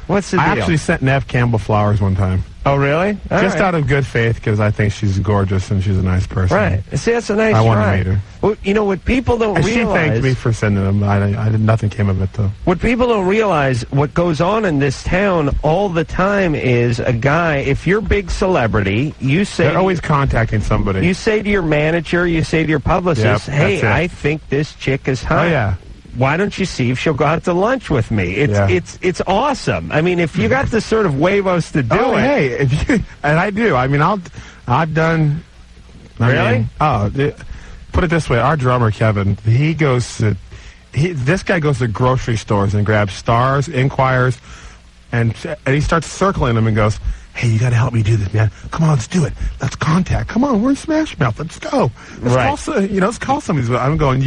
What's the I deal? actually sent Nev Campbell flowers one time. Oh, really? Just out of good faith, because I think she's gorgeous and she's a nice person. Right. See, that's a nice I wanted to try. meet her. Well, you know what people don't And realize... she thanked me for sending them. Nothing came of it, though. What people don't realize, what goes on in this town all the time is a guy, if you're a big celebrity, you say... They're always contacting somebody. You say to your manager, you say to your publicist, Yep, hey, that's it. I think this chick is hot. Oh, yeah. Why don't you see if she'll go out to lunch with me? It's awesome. I mean, if you got the sort of huevos to do it... Hey, if you, and I do. I mean, I've done... Really? Put it this way. Our drummer, Kevin, this guy goes to grocery stores and grabs stars, Inquires, and he starts circling them and goes, hey, you got to help me do this, man. Come on, let's do it. Let's contact. Come on, we're in Smash Mouth. Let's go. Let's call somebody. I'm going,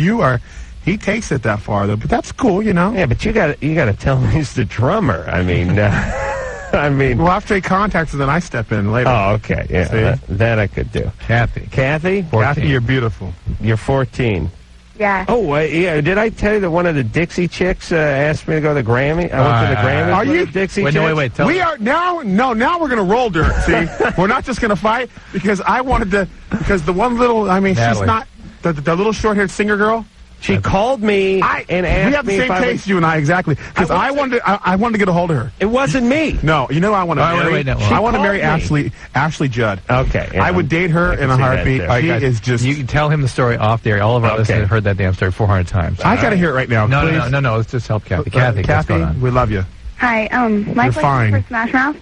he takes it that far, though, but that's cool, Yeah, but you got to tell him he's the drummer. I mean, well, after he contacts him, then I step in later. Oh, okay, yeah, that I could do. Kathy, 14. Kathy, you're beautiful. You're 14. Yeah. Oh, yeah. Did I tell you that one of the Dixie chicks asked me to go to the Grammy? I went to the Grammy. Are you Dixie? Wait. We are now. No, now we're going to roll dirt. See, we're not just going to fight because I wanted to. Because the one little, I mean, Natalie. she's not the little short-haired singer girl. She called me and asked me. We have the same taste, you and I, exactly. Because I wanted to get a hold of her. It wasn't me. No, you know I want to marry. I want to marry Ashley Judd. Okay, yeah, I would date her in a heartbeat. She is just. You can tell him the story off the air. All of our listeners have heard that damn story 400 times. I got to hear it right now. No. Let's just help Kathy. Kathy, what's going on? We love you. Hi, my question's for Smash Mouth.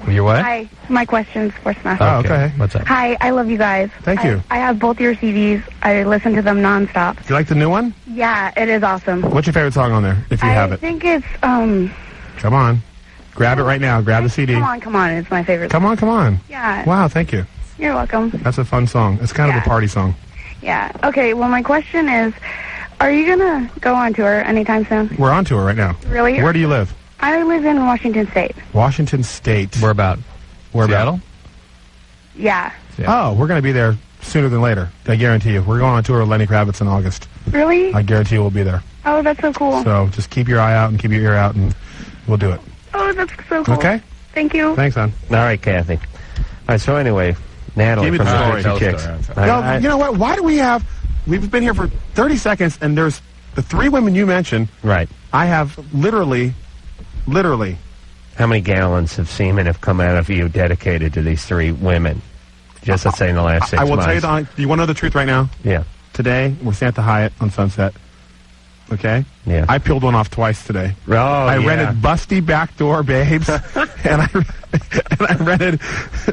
You're what? Hi, my question's for Smash Oh, Mouth. okay. What's up? Hi, I love you guys. Thank you. I have both your CDs. I listen to them nonstop. Do you like the new one? Yeah, it is awesome. What's your favorite song on there, if you have I it? think it's, Come on. Grab it right now. Grab the CD. Come on. It's my favorite. Come on. Yeah. Wow, thank you. You're welcome. That's a fun song. It's kind of a party song. Yeah. Okay, well, my question is, are you going to go on tour anytime soon? We're on tour right now. Really? Where do you live? I live in Washington State. Washington State. Where about? Seattle? Yeah. Oh, we're going to be there sooner than later. I guarantee you. We're going on tour with Lenny Kravitz in August. Really? I guarantee you we'll be there. Oh, that's so cool. So just keep your eye out and keep your ear out, and we'll do it. Oh, that's so cool. Okay? Thank you. Thanks, hon. All right, Kathy. All right, so anyway, Natalie Give me from the the story. Dixie Chicks. No, you know what? Why do we have... We've been here for 30 seconds, and there's the three women you mentioned. Right. I have literally... How many gallons of semen have come out of you dedicated to these three women? Just, let's say, in the last 6 months. I will tell you, do you want to know the truth right now? Yeah. Today, we're staying at the Hyatt on Sunset. Okay? Yeah. I peeled one off twice today. Oh, I rented Busty Backdoor Babes, and I rented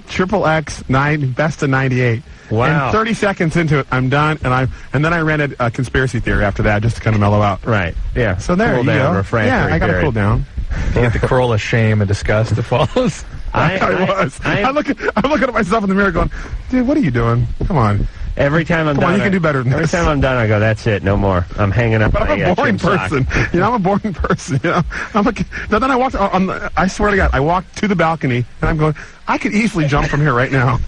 Triple X Best of 98. Wow. And 30 seconds into it, I'm done, and then I rented a Conspiracy Theory after that just to kind of mellow out. Right. Yeah. So there cool you down, go. refractory Yeah, I got to cool down. You get the Carolla shame and disgust that follows. I'm looking at myself in the mirror going, dude, what are you doing? Come on. Every time I'm done, you can do better than every this. time I'm done, I go, that's it, no more. I'm hanging up But my I'm a boring gym sock. person. I'm a boring person. Then I walked I swear to God, I walked to the balcony, and I'm going, I could easily jump from here right now.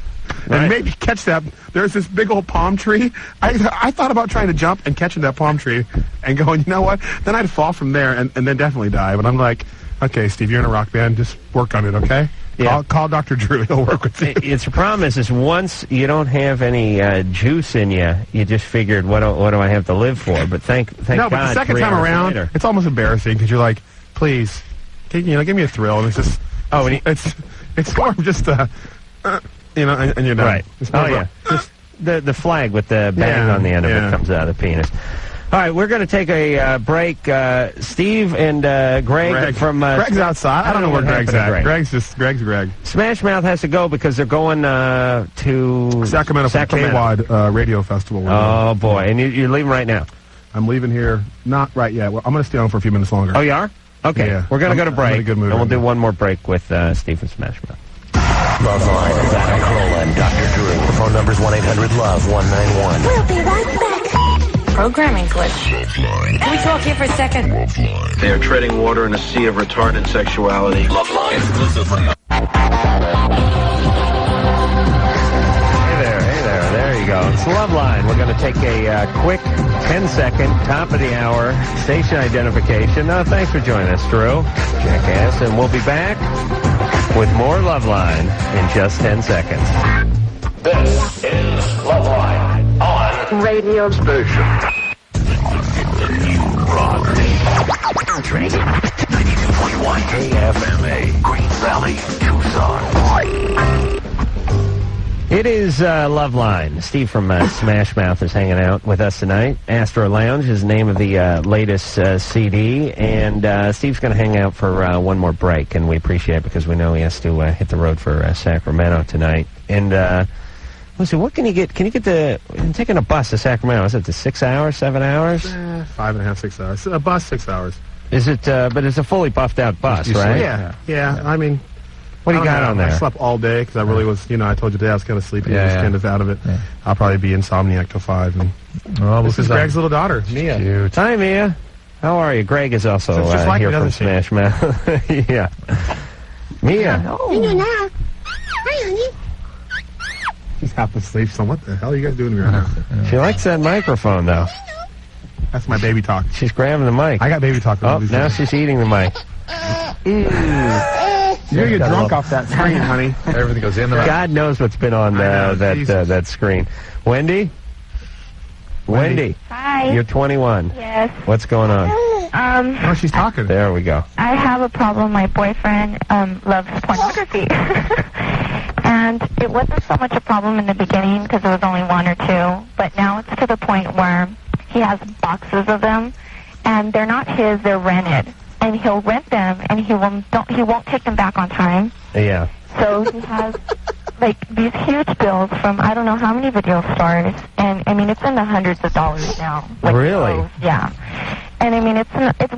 And maybe catch that. There's this big old palm tree. I thought about trying to jump and catching that palm tree and going, you know what? Then I'd fall from there and then definitely die. But I'm like, okay, Steve, you're in a rock band. Just work on it, okay? Yeah. Call Dr. Drew. He'll work with you. It's the problem is once you don't have any juice in you, you just figured, what do I have to live for? But thank God. But the second time around, it's almost embarrassing because you're like, please, give me a thrill. And it's just, it's more of just and you're done. Right. Just the flag with the bang on the end of it comes out of the penis. All right, we're going to take a break. Steve and Greg from... Greg's outside. I don't know where Greg's at. Greg's Greg. Smash Mouth has to go because they're going to... Sacramento for the KWAD Radio Festival. Oh, boy. And you're leaving right now? I'm leaving here. Not right yet. Well, I'm going to stay on for a few minutes longer. Oh, you are? Okay. Yeah. We're going to go to break. I'm in a good mood and we'll do one more break with Steve and Smash Mouth. Loveline with Adam Carolla and Dr. Drew. The phone number's 1-800-LOVE-191. We'll be right back. Programming glitch. Can we talk here for a second? Loveline. They are treading water in a sea of retarded sexuality. Loveline. Exclusively. Hey there. There There you go. It's Loveline. We're going to take a quick 10-second, top of the hour station identification. Thanks for joining us, Drew. Jackass. And we'll be back with more Loveline in just 10 seconds. This is Loveline on Radio Station. The new rock. Train 92.1 KFMA, Green Valley, Tucson. It is Loveline. Steve from Smash Mouth is hanging out with us tonight. Astro Lounge is the name of the latest CD, and Steve's going to hang out for one more break, and we appreciate it because we know he has to hit the road for Sacramento tonight. And let's see, what can you get? Can you get taking a bus to Sacramento? Is it the 6 hours, 7 hours? 5.5, 6 hours. A bus, 6 hours. Is it? But it's a fully buffed out bus, right? Yeah. I mean. What do you got on there? I slept all day because I really was, I told you today I was kind of sleepy. I was kind of out of it. Yeah. I'll probably be insomniac till 5. And this is Greg's little daughter, Mia. Cute. Hi, Mia. How are you? Greg is also like here me, from Smash Mouth. Yeah. Mia. Hi, honey. She's half asleep, so what the hell are you guys doing here? She likes that microphone, though. That's my baby talk. She's grabbing the mic. I got baby talk. Oh, now she's eating the mic. You're going to get drunk off that screen, honey. Everything goes in the mouth. God knows what's been on that screen. Wendy? Wendy. Hi. You're 21. Yes. What's going on? Oh, she's talking. There we go. I have a problem. My boyfriend loves pornography. And it wasn't so much a problem in the beginning because it was only 1 or 2, but now it's to the point where he has boxes of them, and they're not his, they're rented. And he'll rent them, and he won't take them back on time. Yeah. So he has like these huge bills from I don't know how many video stores, and I mean it's in the hundreds of dollars now. Like really? Those, yeah. And I mean it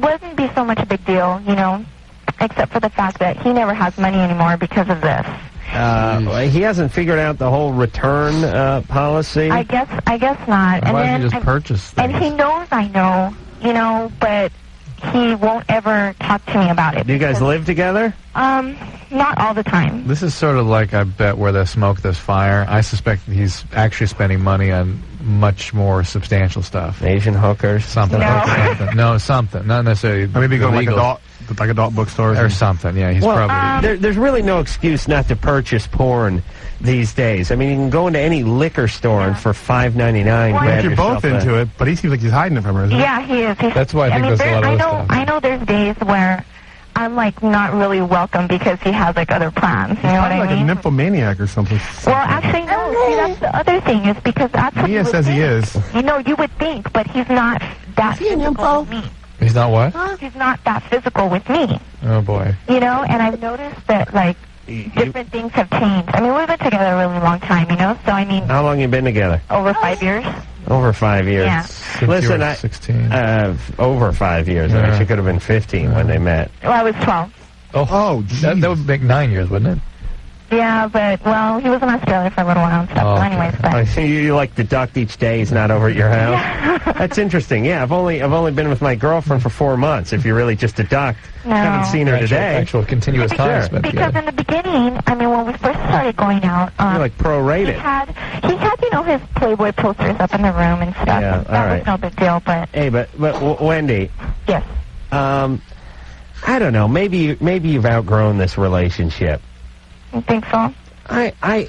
wouldn't be so much a big deal, except for the fact that he never has money anymore because of this. He hasn't figured out the whole return policy. I guess not. Why don't you just purchase things? And he knows I know, but he won't ever talk to me about it. Do you guys live together? Not all the time. This is sort of like, I bet, where there's smoke, there's fire. I suspect that he's actually spending money on much more substantial stuff. Asian hookers? Something. No. Something. Not necessarily Or maybe go like adult bookstores. Or something, yeah. He's probably... There's really no excuse not to purchase porn these days. I mean, you can go into any liquor store and for $5.99. You're both into it, but he seems like he's hiding it from her, isn't he? Yeah, he is. That's why I think there's a lot of this stuff. I know there's days where I'm, like, not really welcome because he has, like, other plans. You know what I mean? Like a nymphomaniac or something. Well, actually, no. See, that's the other thing is because that's what Mia says he is. You would think, but he's not that physical with me. He's not what? He's not that physical with me. Oh, boy. And I've noticed that, like, different things have changed. I mean, we've been together a really long time, so I mean... How long you been together? Over 5 years. Over 5 years. Yeah. Listen, 16. Over 5 years. Yeah. She could have been 15 when they met. Well, I was 12. Oh, that would make 9 years, wouldn't it? Yeah, but, well, he was in Australia for a little while and stuff, so anyways, but... You like deduct each day he's not over at your house? Yeah. That's interesting. Yeah, I've only been with my girlfriend for 4 months, if you really just deduct. No. Haven't seen her today. Actual continuous time spent because together. in the beginning, I mean, when we first started going out... You're like prorated. He had, his Playboy posters up in the room and stuff. Yeah, that was no big deal, but... Hey, but Wendy... Yes? I don't know. Maybe you've outgrown this relationship. You think so? I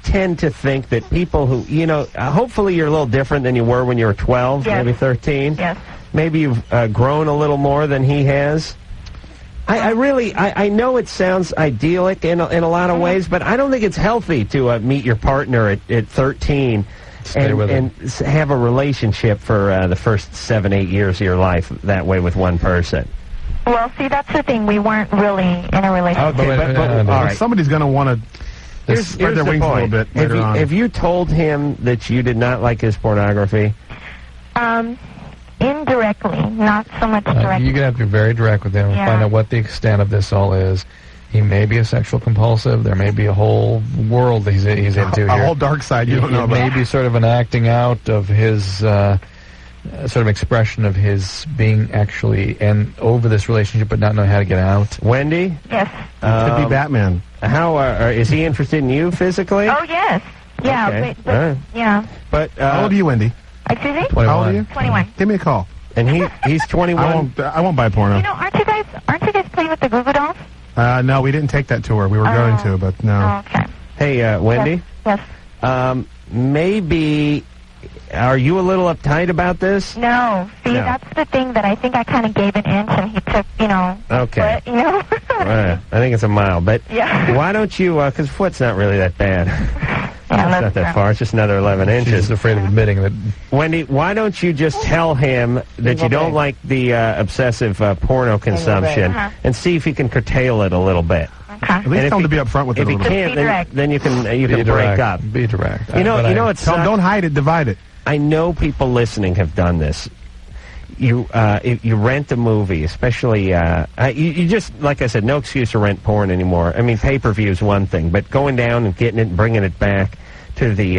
tend to think that people who, hopefully you're a little different than you were when you were 12, maybe 13. Yes. Maybe you've grown a little more than he has. I know it sounds idyllic in a lot of ways, but I don't think it's healthy to meet your partner at 13 and have a relationship for the first 7-8 years of your life that way with one person. Well, see, that's the thing. We weren't really in a relationship. Okay, but all right. Somebody's going to want to spread their wings a little bit later on. Have you told him that you did not like his pornography? Indirectly, not so much directly. You're going to have to be very direct with him and find out what the extent of this all is. He may be a sexual compulsive. There may be a whole world that he's into here. A whole dark side you don't know about. It may be sort of an acting out of his... sort of expression of his being actually over this relationship but not knowing how to get out. Wendy? Yes. Could be Batman. How is he interested in you physically? Oh, yes. Yeah, Okay. but All right. yeah. But how old are you, Wendy? Excuse me? How old are you? 21. Give me a call. And he's 21. I won't buy porno. You know, aren't you guys playing with the Goo Goo Dolls? No, we didn't take that tour. We were going to, but no. Oh, okay. Hey, Wendy. Yes. Maybe. Are you a little uptight about this? No. See, No. that's the thing that I think I kind of gave an inch and he took, Okay. foot, you know? I think it's a mile, but Yeah. why don't you? Because foot's not really that bad. It's not that far. It's just another 11 inches. She's afraid of admitting that. Wendy, why don't you just tell him that you don't like the obsessive porno consumption and see if he can curtail it a little bit. Okay. At least tell him to be upfront with it. If he can't, then you can break direct. up. Be direct. You know, it's don't hide it, divide it. I know people listening have done this. You rent a movie, especially you just, like I said, no excuse to rent porn anymore. I mean, pay-per-view is one thing, but going down and getting it and bringing it back to the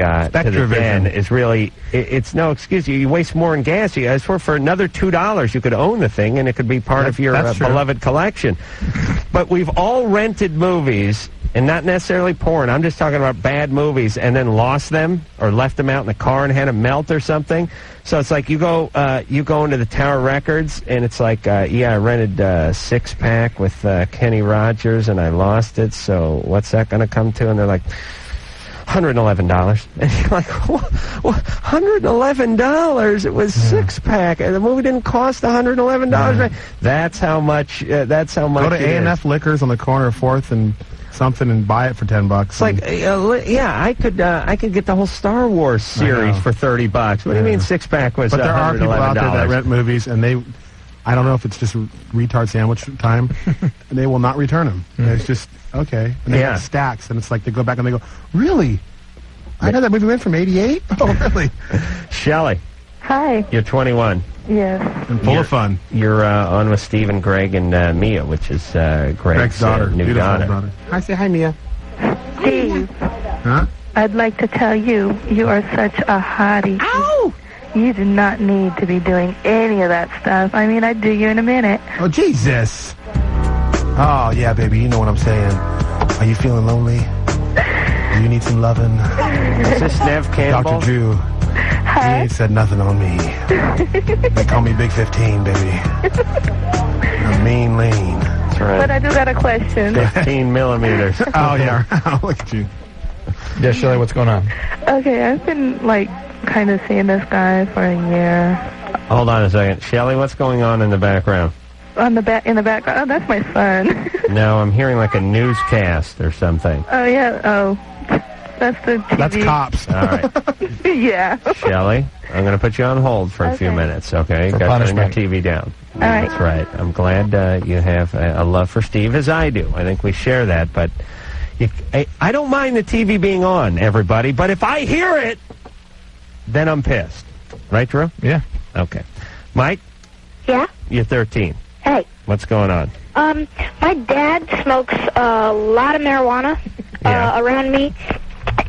den is really it's no excuse. You waste more in gas. You guys for another $2 you could own the thing and it could be part of your beloved collection. But we've all rented movies. And not necessarily porn. I'm just talking about bad movies and then lost them or left them out in the car and had them melt or something. So it's like you go into the Tower Records and it's like, I rented a 6-pack with Kenny Rogers and I lost it. So what's that going to come to? And they're like, $111. And you're like, what? $111? It was 6-pack. And the movie didn't cost $111. Right? That's how much. That's how much. Go to A&F Liquors on the corner of 4th and something and buy it for $10. It's like, I could get the whole Star Wars series for $30. What do you mean 6-pack was $111? But there are people out there that rent movies and I don't know if it's just retard sandwich time, and they will not return them. It's just, okay. And they have stacks, and it's like they go back and they go, really? I got that movie went from 88? Oh, really? Shelley. Hi. You're 21. Yes. And full of fun. You're on with Steve and Greg and Mia, which is Greg's daughter. New daughter. Hi, say hi, Mia. Steve. Huh? I'd like to tell you, you are such a hottie. Ow! You do not need to be doing any of that stuff. I mean, I'd do you in a minute. Oh, Jesus. Oh, yeah, baby, you know what I'm saying. Are you feeling lonely? Do you need some loving? Is this Nev Campbell? Dr. Drew. He ain't said nothing on me. They call me Big 15, baby. I'm mean lean. That's right. But I do got a question. 15 millimeters. Oh, yeah. Look at you. Yeah, Shelley, what's going on? Okay, I've been, kind of seeing this guy for a year. Hold on a second. Shelley, what's going on in the background? In the background. Oh, that's my son. No, I'm hearing like a newscast or something. Oh, yeah. Oh, that's the TV. That's cops. All right. Yeah. Shelley, I'm going to put you on hold for a few minutes, okay? For Got to turn your punishment. TV down. All right. That's right. I'm glad you have a love for Steve, as I do. I think we share that, but I don't mind the TV being on, everybody, but if I hear it, then I'm pissed. Right, Drew? Yeah. Okay. Mike? Yeah? You're 13. Hey. What's going on? My dad smokes a lot of marijuana around me,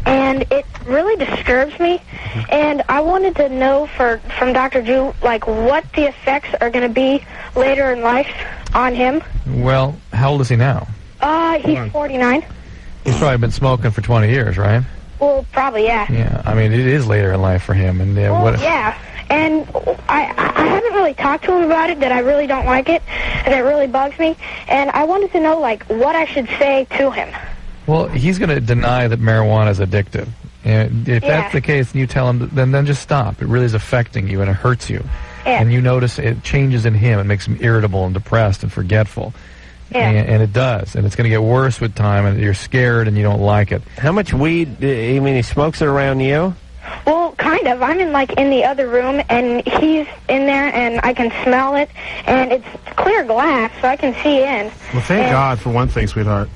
and it really disturbs me. And I wanted to know from Dr. Drew, what the effects are going to be later in life on him. Well, how old is he now? He's 49. He's probably been smoking for 20 years, right? Well, probably, yeah. Yeah, I mean, it is later in life for him. And yeah. And I haven't really talked to him about it, that I really don't like it, and it really bugs me. And I wanted to know, what I should say to him. Well, he's going to deny that marijuana is addictive. And if that's the case, and you tell him, then just stop. It really is affecting you, and it hurts you. Yeah. And you notice it changes in him. It makes him irritable and depressed and forgetful. Yeah. And it does. And it's going to get worse with time, and you're scared, and you don't like it. How much weed, he smokes it around you? Well, kind of. I'm in the other room, and he's in there, and I can smell it, and it's clear glass, so I can see in. Well, thank God for one thing, sweetheart.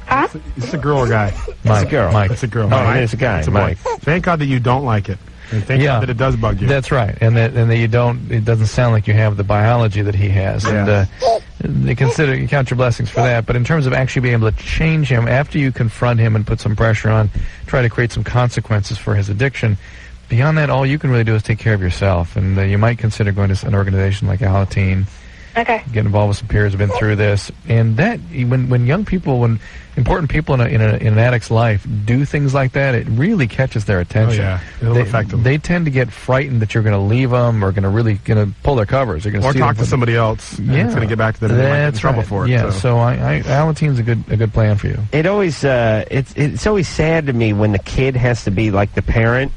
Huh? Is this a girl or guy? It's a girl. Mike. It's a girl. Oh, it's a guy. It's a Mike. boy. Thank God that you don't like it. And thank God that it does bug you. That's right. And that you don't, it doesn't sound like you have the biology that he has. Yeah. And you count your blessings for that. But in terms of actually being able to change him, after you confront him and put some pressure on, try to create some consequences for his addiction, beyond that, all you can really do is take care of yourself. And you might consider going to an organization like Alateen Okay. Get involved with some peers who've been through this, and that when young people, when important people in an addict's life do things like that, it really catches their attention. Oh, yeah. It'll affect them. They tend to get frightened that you're going to leave them or going to pull their covers. They're gonna or see talk them to somebody else. And it's going to get back to them. And they might get in trouble for it. Yeah. So Alatine's a good plan for you. It always it's always sad to me when the kid has to be like the parent.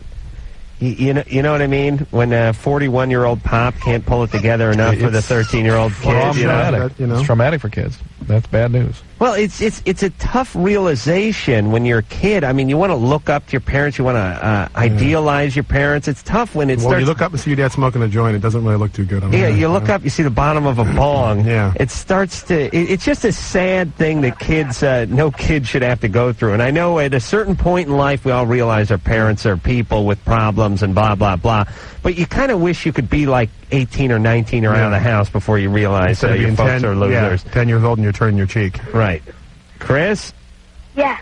You know what I mean? When a 41-year-old pop can't pull it together enough for the 13-year-old kid. Well, traumatic. It's traumatic for kids. That's bad news. Well, it's a tough realization when you're a kid. I mean, you want to look up to your parents. You want to idealize your parents. It's tough when it starts. Well, you look up and see your dad smoking a joint. It doesn't really look too good. You look up, you see the bottom of a bong. Yeah. It starts to. It's just a sad thing that kids, no kid should have to go through. And I know at a certain point in life, we all realize our parents are people with problems and blah blah blah. But you kind of wish you could be like 18 or 19 or out of the house before you realize that your folks are losers. 10 years old and you're turning your cheek. Right. Chris? Yeah.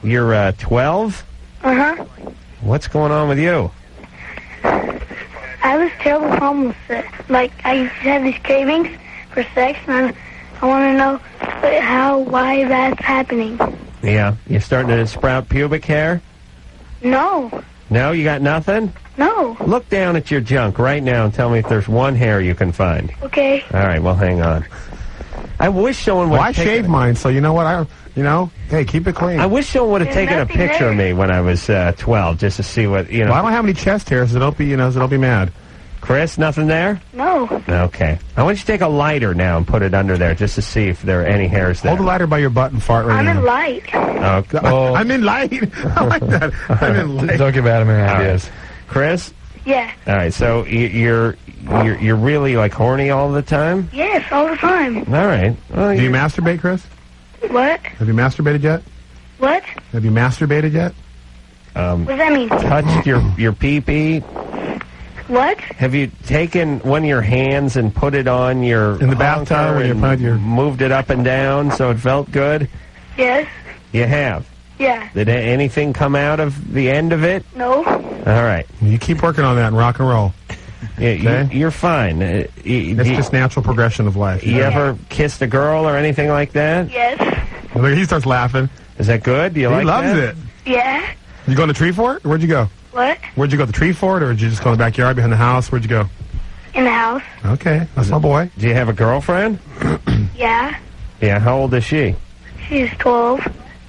You're 12? Uh-huh. What's going on with you? I have this terrible problem with it. Like, I used to have these cravings for sex, and I want to know why that's happening. Yeah. You starting to sprout pubic hair? No. No? You got nothing? No. Look down at your junk right now and tell me if there's one hair you can find. Okay. All right, well, hang on. I wish someone would. Well, I shave mine, so you know what? Hey, keep it clean. I wish someone would have taken a picture of me when I was 12, just to see what Well, I don't have any chest hairs, so don't be mad. Chris, nothing there? No. Okay. I want you to take a lighter now and put it under there, just to see if there are any hairs there. Hold the lighter by your butt and fart right now. I'm in light. Oh. I'm in light. I like that. I'm in light. Don't give Adam any ideas. Right. Chris? Yeah. All right. So you're really like horny all the time? Yes, all the time. All right. Well, do you masturbate, Chris? What? Have you masturbated yet? What? Have you masturbated yet? What does that mean? Touched your pee-pee? What? Have you taken one of your hands and put it on your in the bathtub when you moved it up and down so it felt good? Yes. You have? Yeah. Did anything come out of the end of it? No. All right. You keep working on that and rock and roll. Yeah, okay? You're fine. It's just natural progression of life. You ever kissed a girl or anything like that? Yes. Look, he starts laughing. Is that good? Do you like that? He loves it. Yeah. You go in the tree for it? Where'd you go? What? Where'd you go, the tree for it, or did you just go in the backyard behind the house? Where'd you go? In the house. Okay, that's my boy. Do you have a girlfriend? Yeah. Yeah, how old is she? She's 12.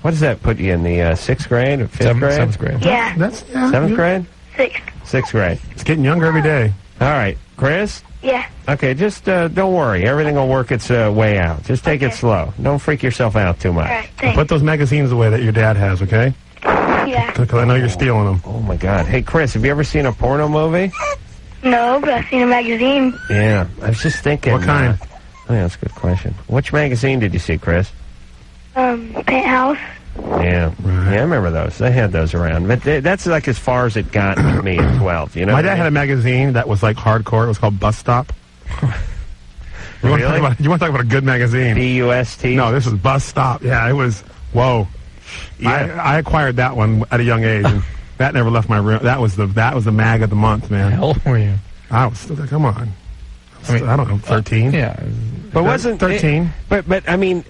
What does that put you in, the 6th grade or 5th grade? 7th grade. Yeah. That's 7th grade? 6th. 6th grade. It's getting younger every day. All right. Chris? Yeah. Okay, just don't worry. Everything will work its way out. Just take it slow. Don't freak yourself out too much. All right, thanks. Put those magazines away that your dad has, okay? Yeah. Because I know you're stealing them. Oh, my God. Hey, Chris, have you ever seen a porno movie? No, but I've seen a magazine. Yeah. I was just thinking. What kind? Oh, yeah, that's a good question. Which magazine did you see, Chris? Penthouse. Yeah. Right. Yeah, I remember those. They had those around. But that's like as far as it got with me at 12, you know? My dad had a magazine that was like hardcore. It was called Bus Stop. You want to talk about a good magazine? B-U-S-T? No, this was Bus Stop. Yeah, it was, whoa. Yeah. I acquired that one at a young age, and that never left my room. That was the mag of the month, man. How old were you? I was still, come on. I don't know, 13. Yeah. But wasn't 13? But I mean,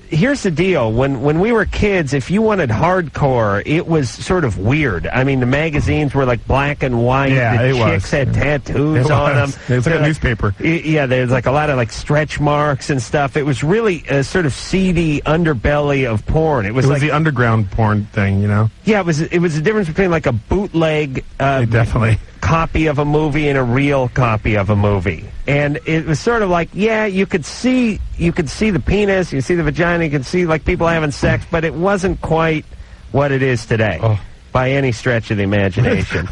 here's the deal. When we were kids, if you wanted hardcore, it was sort of weird. I mean, the magazines were like black and white. Yeah, the it chicks was. had tattoos on them. It was like a newspaper. Yeah, there's like a lot of like stretch marks and stuff. It was really a sort of seedy underbelly of porn. It was like the underground porn thing, you know? Yeah, it was the difference between like a bootleg definitely copy of a movie and a real copy of a movie. And it was sort of like, yeah, you could see the penis, you see the vagina, you could see like people having sex, but it wasn't quite what it is today. By any stretch of the imagination.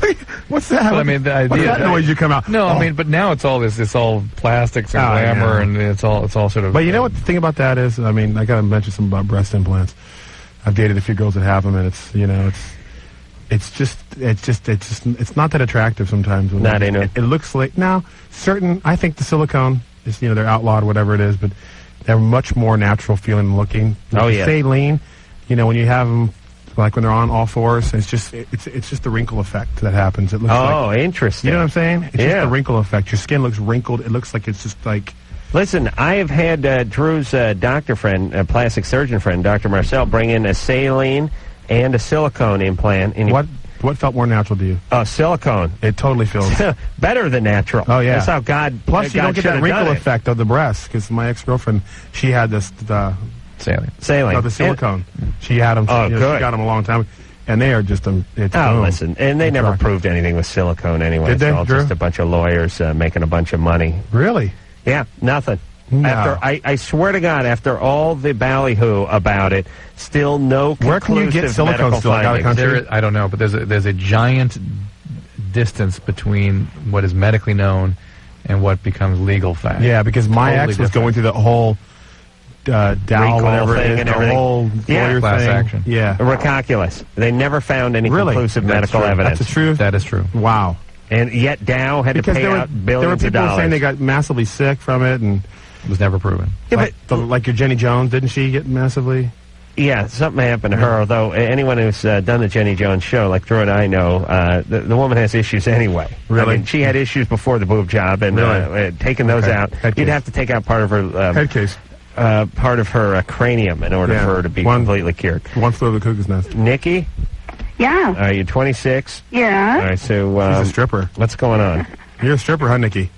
What's that? Well, I mean, the idea. What's that noise you come out? No, I mean, but now it's all all plastics and glamour, and it's all sort of. But you know what the thing about that is? I mean, I got to mention something about breast implants. I've dated a few girls that have them, and it's not that attractive sometimes. Not in it. It looks like I think the silicone is, they're outlawed, whatever it is, but they're much more natural feeling and looking. Saline, when you have them, like when they're on all fours, it's just the wrinkle effect that happens. It looks interesting. You know what I'm saying? It's just the wrinkle effect. Your skin looks wrinkled. It looks like it's just like Listen, I have had Drew's doctor friend, plastic surgeon friend, Dr. Marcel, bring in a saline and a silicone implant. And What felt more natural to you? Silicone. It totally feels better than natural. Oh yeah, that's how God. Plus, you God don't get that should've wrinkle done it. effect of the breast. Because my ex-girlfriend, she had this saline. No, the silicone. She had them. Oh, She good. got them a long time, and they are just it's boom. Listen, and they never proved anything with silicone anyway. Did they, It's all Drew? just a bunch of lawyers making a bunch of money. Really? Yeah, nothing. No. After I swear to God, after all the ballyhoo about it, still no conclusive Where can you get silicone medical still? Out of the findings. country? I don't know, but there's a giant distance between what is medically known and what becomes legal fact. Yeah, because my Totally ex was different. going through the whole Dow, Recall whatever thing it is, and the everything. whole Yeah. lawyer Class thing. action. Yeah. Recalculous. They never found any Really? conclusive That's medical true. evidence. That's the truth? That is true. Wow. And yet Dow had Because to pay out there were billions people of dollars. saying they got massively sick from it, and It was never proven. Yeah, like your Jenny Jones, didn't she get massively? Yeah, something happened to her, although anyone who's done the Jenny Jones show, like Drew and I know, the woman has issues anyway. Really? I mean, she had issues before the boob job, and taking those out, Head you'd case. have to take out part of her Head case. part of her cranium in order for her to be completely cured. One flew over the cuckoo's nest. Nikki, Yeah. you're 26. Yeah. All right, so She's a stripper. what's going on? You're a stripper, huh, Nikki?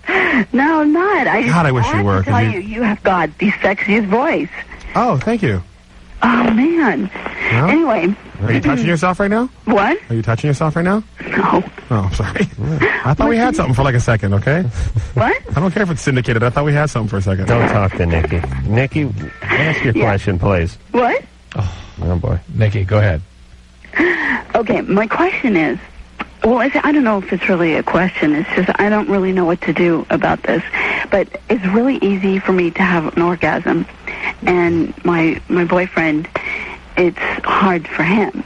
No, I'm not. God, I wish you were, I 'cause tell you- you have got the sexiest voice. Oh, thank you. Oh, man. Well, Anyway. Are you touching yourself right now? What? Are you touching yourself right now? No. Oh, I'm sorry. I thought we had something for like a second, okay? What? I don't care if it's syndicated. I thought we had something for a second. Don't talk to Nikki. Nikki, ask your question, please. What? Oh, boy. Nikki, go ahead. Okay, my question is, well, I don't know if it's really a question. It's just I don't really know what to do about this. But it's really easy for me to have an orgasm. And my boyfriend, it's hard for him.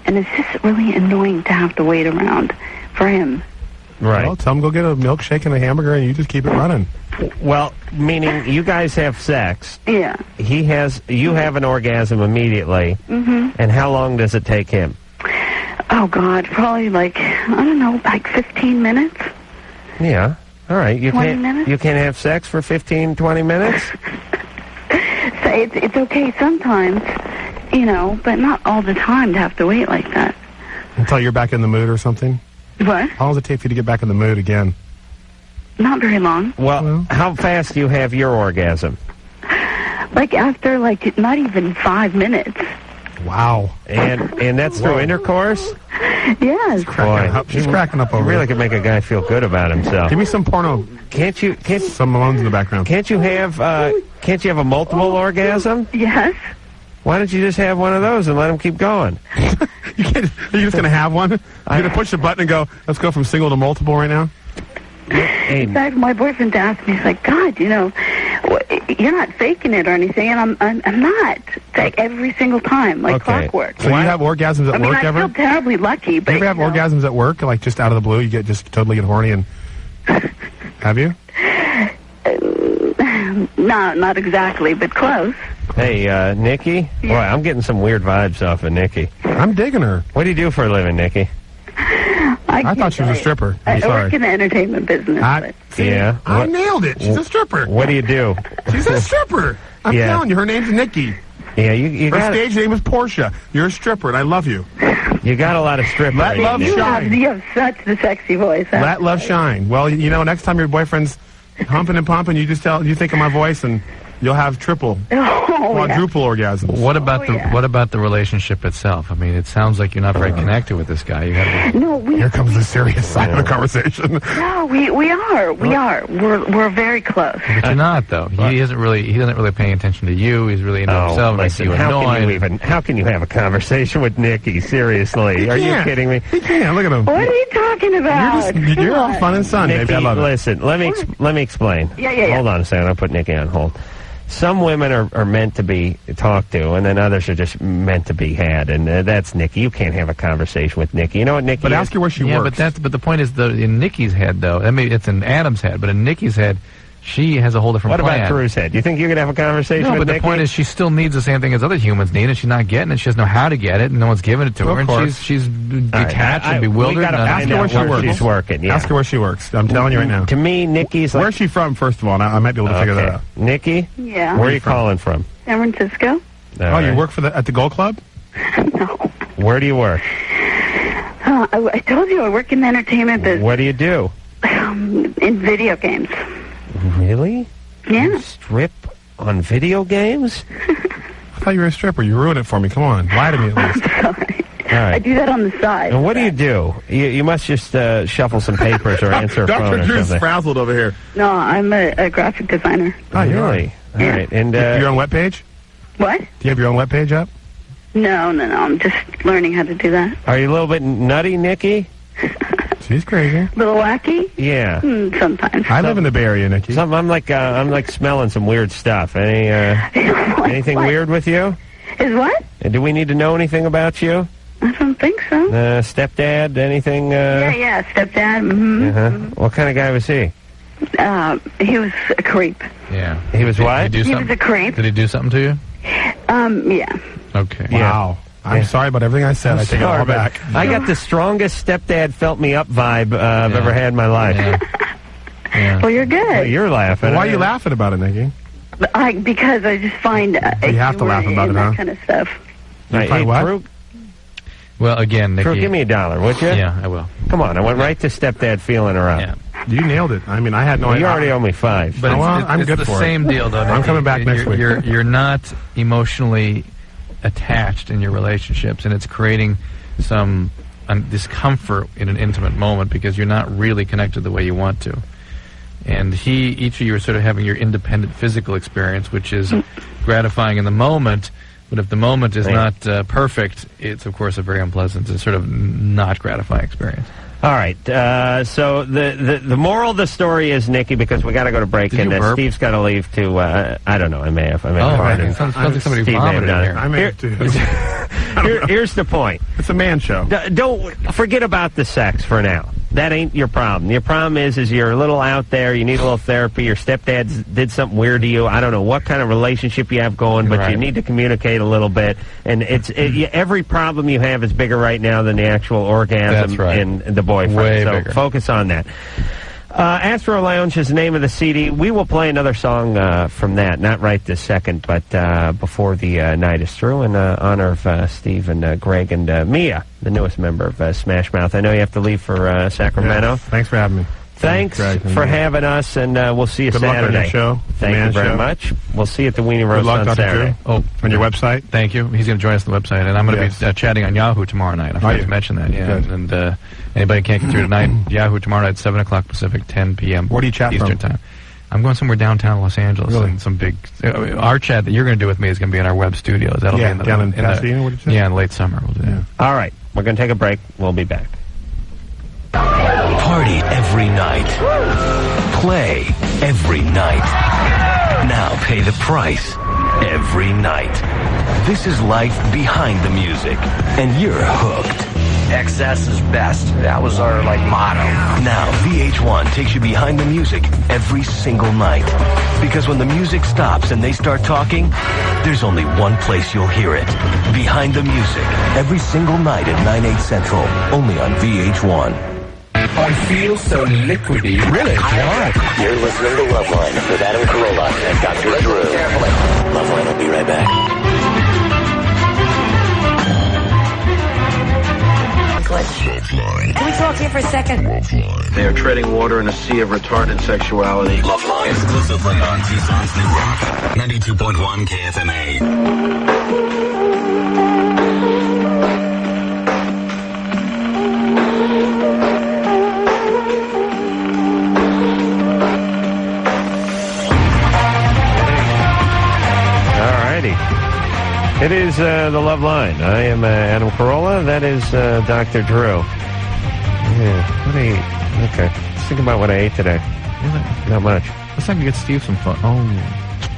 And it's just really annoying to have to wait around for him. Right. Well, tell him go get a milkshake and a hamburger, and you just keep it running. Well, meaning you guys have sex. Yeah. You have an orgasm immediately. Mm-hmm. And how long does it take him? Oh, God, probably like, I don't know, like 15 minutes? Yeah. All right. You 20 can't. minutes? You can't have sex for 15, 20 minutes. So it's okay sometimes, you know, but not all the time to have to wait like that. Until you're back in the mood or something? What? How long does it take for you to get back in the mood again? Not very long. Well, how fast do you have your orgasm? Like after, like, not even 5 minutes. Wow. And that's through intercourse? Yes. Boy, She's cracking up over really it. could make a guy feel good about himself. Give me some porno. Can't you Some Malone's in the background. Can't you have a multiple orgasm? Yes. Why don't you just have one of those and let him keep going? You can't, are you just going to have one? You're going to push the button and go, let's go from single to multiple right now? In fact, my boyfriend asked me, he's like, God, you know, you're not faking it or anything, and I'm not. It's like every single time, like clockwork. So you have orgasms at I mean, work I ever? feel terribly lucky, but You ever have orgasms at work, like just out of the blue? You totally get horny and... Have you? No, not exactly, but close. Hey, Nikki? Boy, I'm getting some weird vibes off of Nikki. I'm digging her. What do you do for a living, Nikki? I thought she was a stripper. I I'm sorry. work in the entertainment business. Yeah. I nailed it. She's a stripper. What do you do? She's a stripper. I'm Yeah. telling you, her name's Nikki. Yeah, you Her got stage name is Portia. You're a stripper, and I love you. You got a lot of stripper. Let love you shine. have such the sexy voice. Huh? Let love shine. Well, you know, next time your boyfriend's humping and pumping, you just you think of my voice, and you'll have quadruple orgasms. What about the relationship itself? I mean, it sounds like you're not very connected with this guy. You have Here comes the serious side of the conversation. No, we are. We're very close. But you're not, though. He doesn't really paying attention to you. He's really into himself. Makes Listen, you how can you have a conversation with Nikki? Seriously, are you kidding me? He can't. Look at him. What are you talking about? You're all fun and sun, Nikki, baby. I love it. listen, let me explain. Yeah. Hold on a second. I'll put Nikki on hold. Some women are meant to be talked to, and then others are just meant to be had, and that's Nikki. You can't have a conversation with Nikki. You know what Nikki But is? ask her where she yeah, works. but the point is, in Nikki's head, though, I mean, it's in Adam's head, but in Nikki's head, She has a whole different What plan. about Drew's head? Do you think you could have a conversation No, with but the Nikki? point is she still needs the same thing as other humans need, and she's not getting it. She doesn't know how to get it, and no one's giving it to her, and she's detached and bewildered. We gotta find out where she's working. Yeah. Ask her where she works. I'm telling you right now. To me, Nikki's like... Where's she from, first of all? I might be able to figure that out. Nikki? Yeah. Where are you calling from? San Francisco. You work at the Gold Club? Where do you work? I told you I work in the entertainment business. What do you do? In video games. Really? Yeah. You strip on video games? I thought you were a stripper. You ruined it for me. Come on. Lie to me at least. All right. I do that on the side. And what do you do? You must just shuffle some papers or answer a phone Dr. or Drew's something. frazzled over here. No, I'm a graphic designer. Oh, really? All right. And you have your own webpage? What? Do you have your own webpage up? No. I'm just learning how to do that. Are you a little bit nutty, Nikki? She's crazy. A little wacky? Yeah. Sometimes. I live in the Bay Area, Nikki. I'm like smelling some weird stuff. Anything weird with you? Is what? Do we need to know anything about you? I don't think so. Stepdad? Anything? Yeah, stepdad. Mm-hmm. What kind of guy was he? He was a creep. Yeah. He was what? Did he do He was something? a creep. Did he do something to you? Yeah. Okay. Wow. I'm sorry about everything I said. I take it all back. I got the strongest stepdad felt me up vibe I've ever had in my life. Yeah. Well, you're good. Well, you're laughing. Why are you laughing about it, Nikki? Because I just find You have to laugh about it, that huh? kind of stuff. Hey, what? Drew, Well, again, Nikki. Drew, give me $1, would you? Yeah, I will. Come on, I went right to stepdad feeling her up. Yeah. You nailed it. I mean, I had no Well, idea. you already owe me $5. But I'm it's good the for it. same deal, though. I'm coming back next week. You're not emotionally attached in your relationships, and it's creating some discomfort in an intimate moment because you're not really connected the way you want to. And each of you are sort of having your independent physical experience, which is gratifying in the moment. But if the moment is not perfect, it's of course a very unpleasant, it's sort of not gratifying experience. All right. So the moral of the story is, Nikki, because we got to go to break, Did and you burp? Steve's got to leave to. I don't know. I may have. Oh, right. It sounds like somebody Steve may have vomited done in it. here. I may have too. Here's the point. It's a man show. Don't forget about the sex for now. That ain't your problem. Your problem is you're a little out there. You need a little therapy. Your stepdad did something weird to you. I don't know what kind of relationship you have going, but you need to communicate a little bit. And every problem you have is bigger right now than the actual orgasm in the boyfriend. Way so bigger. Focus on that. Astro Lounge is the name of the CD. We will play another song from that, not right this second, but before the night is through, in honor of Steve and Greg and Mia, the newest member of Smash Mouth. I know you have to leave for Sacramento. Yes. Thanks for having me. Thanks for having us, and we'll see you Good luck Saturday. on your show. Thank you very much. We'll see you at the Weenie Roast luck, on Dr. Saturday. Drew. Oh, on your website? Thank you. He's going to join us on the website, and I'm going to be chatting on Yahoo tomorrow night. I forgot to mention that. Yeah, Good. and anybody can't get through tonight, Yahoo tomorrow night, 7 o'clock Pacific, 10 p.m. Where do you chat Eastern from? time. I'm going somewhere downtown Los Angeles. Really? And some big. Our chat that you're going to do with me is going to be in our web studios. That'll be down in Pasadena. What did you say? Yeah, in late summer. We'll do that. All right. We're going to take a break. We'll be back. Party every night. Play every night. Now pay the price every night. This is life behind the music, and you're hooked. Excess is best. That was our motto. Now VH1 takes you behind the music every single night. Because when the music stops and they start talking, there's only one place you'll hear it. Behind the music, every single night at 9/8 Central, only on VH1. I feel so liquidy. Really? Why? You're listening to Loveline with Adam Carolla and Dr. Drew. Loveline will be right back. Can we talk here for a second? They are treading water in a sea of retarded sexuality. Loveline. Exclusively on Tucson's New Rock. 92.1 KFMA. It is the Love Line. I am Adam Carolla. That is Dr. Drew. Yeah, what do you eat? Okay. Let's think about what I ate today. Not much. Let's not get Steve some phone. Oh.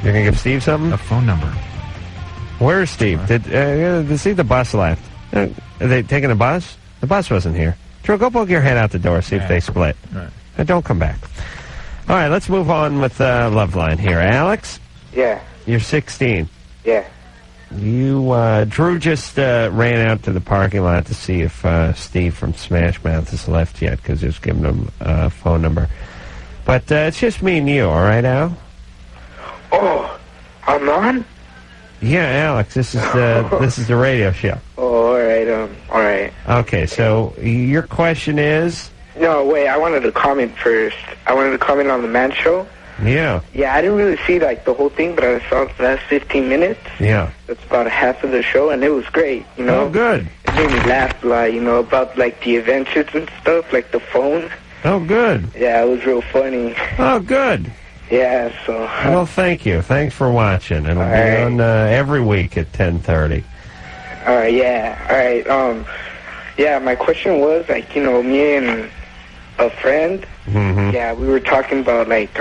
You're going to give Steve something? A phone number. Where's Steve? Did see the bus left? Are they taking a bus? The bus wasn't here. Drew, go poke your head out the door, see if they split. Right. Don't come back. All right, let's move on with Loveline here. Alex? Yeah. You're 16. Yeah. You, Drew just ran out to the parking lot to see if Steve from Smash Mouth has left yet, because he was giving him a phone number. But it's just me and you, all right, Al? Oh, I'm on? Yeah, Alex, this is the radio show. Oh, all right, all right. Okay, so your question is? No, wait, I wanted to comment first. I wanted to comment on the Man Show. Yeah. Yeah, I didn't really see, like, the whole thing, but I saw the last 15 minutes. Yeah. That's about half of the show, and it was great, you know? Oh, good. It made me laugh a lot, you know, about, like, the adventures and stuff, like the phone. Oh, good. Yeah, it was real funny. Oh, good. Yeah, so... Well, thank you. Thanks for watching. It'll be on every week at 10:30. All right, yeah. All right, yeah, my question was, like, you know, me and a friend, yeah, we were talking about, like,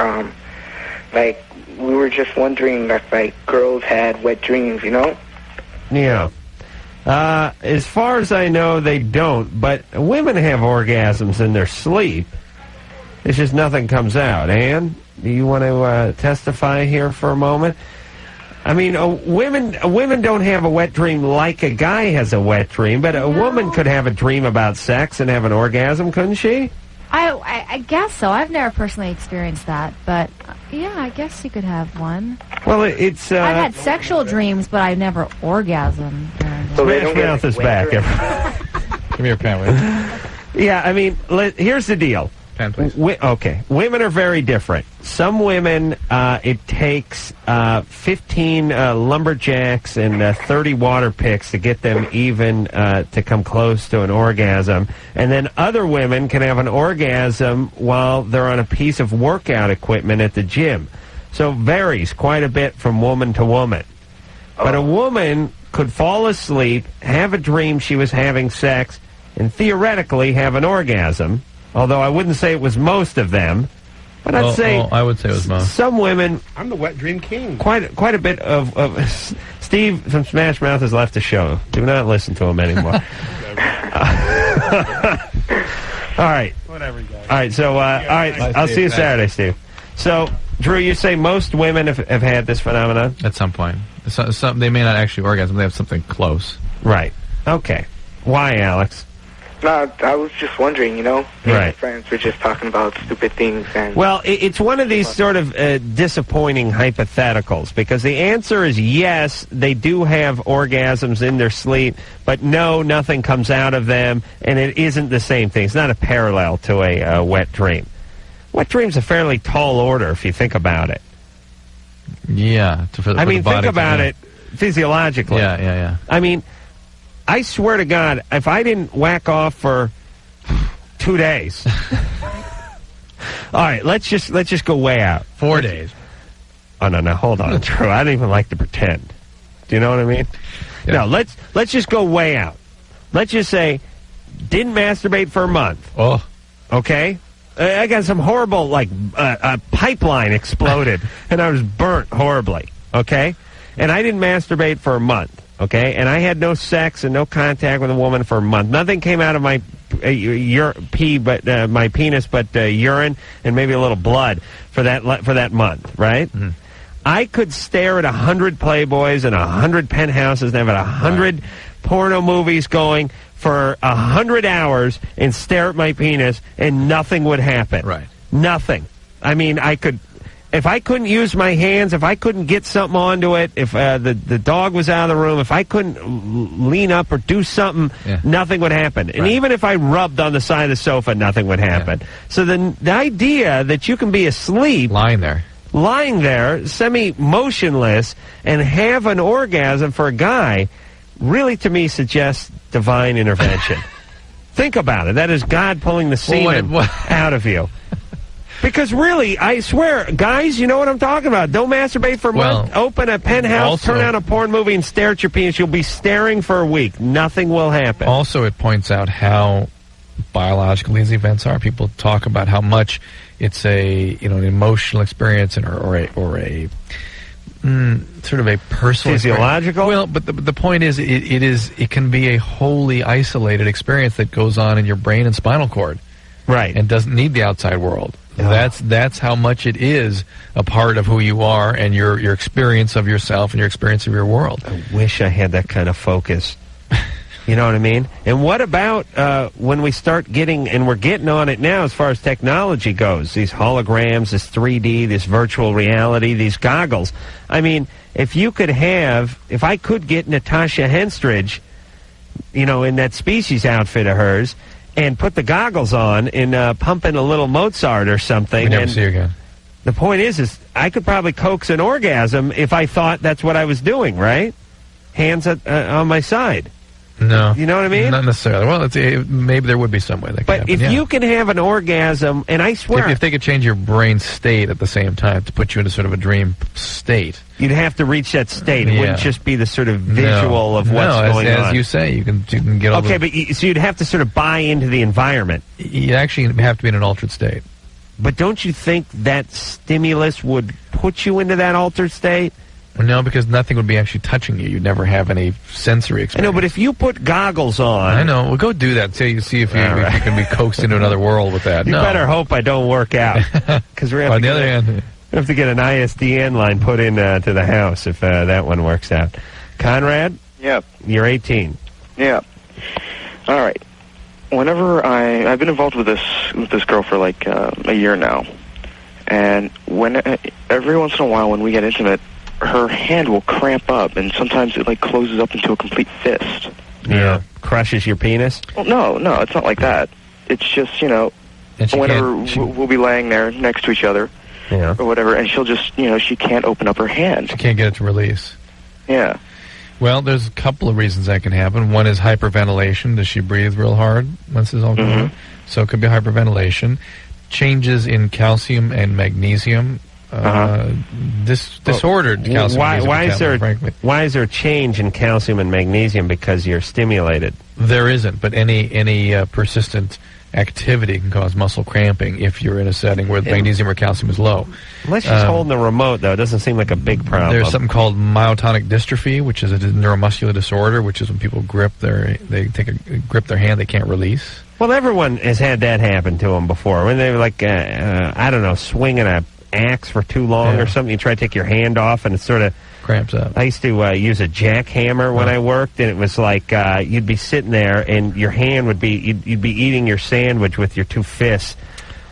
we were just wondering if, like, girls had wet dreams, you know? Yeah. As far as I know, they don't, but women have orgasms in their sleep. It's just nothing comes out. Ann, do you want to testify here for a moment? I mean, women don't have a wet dream like a guy has a wet dream, but a woman could have a dream about sex and have an orgasm, couldn't she? I guess so. I've never personally experienced that, but yeah, I guess you could have one. Well, it's... I've had sexual dreams, but I've never orgasmed. Smash Mouth is back. Give me your pen, will you? Yeah, I mean, here's the deal. Pen, please. Okay, women are very different. Some women, it takes 15 lumberjacks and 30 water picks to get them even to come close to an orgasm. And then other women can have an orgasm while they're on a piece of workout equipment at the gym. So it varies quite a bit from woman to woman. But a woman could fall asleep, have a dream she was having sex, and theoretically have an orgasm. Although I wouldn't say it was most of them, but I'd say I would say it was most. Some women. I'm the wet dream king. Quite a bit of Steve from Smash Mouth has left the show. Do not listen to him anymore. All right. Whatever, guys. All right. So all right. I'll see you Saturday, Steve. So Drew, you say most women have had this phenomenon at some point. Some they may not actually orgasm. They have something close. Right. Okay. Why, Alex? No, I was just wondering, you know? Me and my Right. friends were just talking about stupid things. And Well, it's one of these sort of disappointing hypotheticals, because the answer is yes, they do have orgasms in their sleep, but no, nothing comes out of them, and it isn't the same thing. It's not a parallel to a wet dream. Wet dream's a fairly tall order if you think about it. Yeah. I mean, think about it physiologically. Yeah. I mean, I swear to God, if I didn't whack off for 2 days. All right, let's just go way out. 4 days. Oh no, hold on, Drew. I don't even like to pretend. Do you know what I mean? Yeah. No, let's just go way out. Let's just say didn't masturbate for a month. Oh. Okay? I got some horrible, like, a pipeline exploded, and I was burnt horribly, okay? And I didn't masturbate for a month, okay? And I had no sex and no contact with a woman for a month. Nothing came out of my my penis, but urine and maybe a little blood for that month, right? Mm-hmm. I could stare at 100 Playboys and 100 penthouses and have 100 porno movies going for 100 hours and stare at my penis, and nothing would happen. Right. Nothing. I mean, if I couldn't use my hands, if I couldn't get something onto it, if the dog was out of the room, if I couldn't lean up or do something, nothing would happen. And even if I rubbed on the side of the sofa, nothing would happen. Yeah. So the idea that you can be asleep, lying there, semi-motionless, and have an orgasm for a guy, really, to me, suggests divine intervention. Think about it. That is God pulling the semen out of you. Because really, I swear, guys, you know what I'm talking about. Don't masturbate for a month. Open a penthouse, turn on a porn movie, and stare at your penis. You'll be staring for a week. Nothing will happen. Also, it points out how biological these events are. People talk about how much it's an emotional experience or a sort of a personal physiological. Well, but the point is, it can be a wholly isolated experience that goes on in your brain and spinal cord, right? And doesn't need the outside world. That's how much it is a part of who you are and your experience of yourself and your experience of your world. I wish I had that kind of focus. You know what I mean? And what about when we start getting, and we're getting on it now as far as technology goes, these holograms, this 3D, this virtual reality, these goggles. I mean, if I could get Natasha Henstridge, in that Species outfit of hers, and put the goggles on and pump in a little Mozart or something. We never see her again. The point is I could probably coax an orgasm if I thought that's what I was doing, right? Hands on my side. No. You know what I mean? Not necessarily. Well, maybe there would be some way that could happen. But if you can have an orgasm, and I swear... If they could change your brain state at the same time to put you into sort of a dream state... You'd have to reach that state. It wouldn't just be the sort of visual of what's going on. As you say, you can get all but so you'd have to sort of buy into the environment. You actually have to be in an altered state. But don't you think that stimulus would put you into that altered state? No, because nothing would be actually touching you. You'd never have any sensory experience. I know, but if you put goggles on... I know. Well, go do that. See if you can be coaxed into another world with that. You better hope I don't work out. Because on the other hand... We have to get an ISDN line put in to the house if that one works out. Conrad? Yep. You're 18. Yeah. All right. Whenever I've been involved with this girl for like a year now, and every once in a while when we get intimate, her hand will cramp up, and sometimes it like closes up into a complete fist. Yeah. Crushes your penis? Well, no, it's not like that. It's just whenever we'll be laying there next to each other. Yeah. Or whatever, and she'll just, she can't open up her hand. She can't get it to release. Yeah. Well, there's a couple of reasons that can happen. One is hyperventilation. Does she breathe real hard once this is all going on? So it could be hyperventilation. Changes in calcium and magnesium. Disordered calcium and magnesium. Why is there a change in calcium and magnesium because you're stimulated? There isn't, but any persistent activity can cause muscle cramping if you're in a setting where magnesium or calcium is low. Unless she's holding the remote, though, it doesn't seem like a big problem. There's something called myotonic dystrophy, which is a neuromuscular disorder, which is when people grip their hand, they can't release. Well, everyone has had that happen to them before. When they're like, swinging an axe for too long or something, you try to take your hand off and it sort of cramps up. I used to use a jackhammer when I worked, and it was like you'd be sitting there and your hand would be you'd be eating your sandwich with your two fists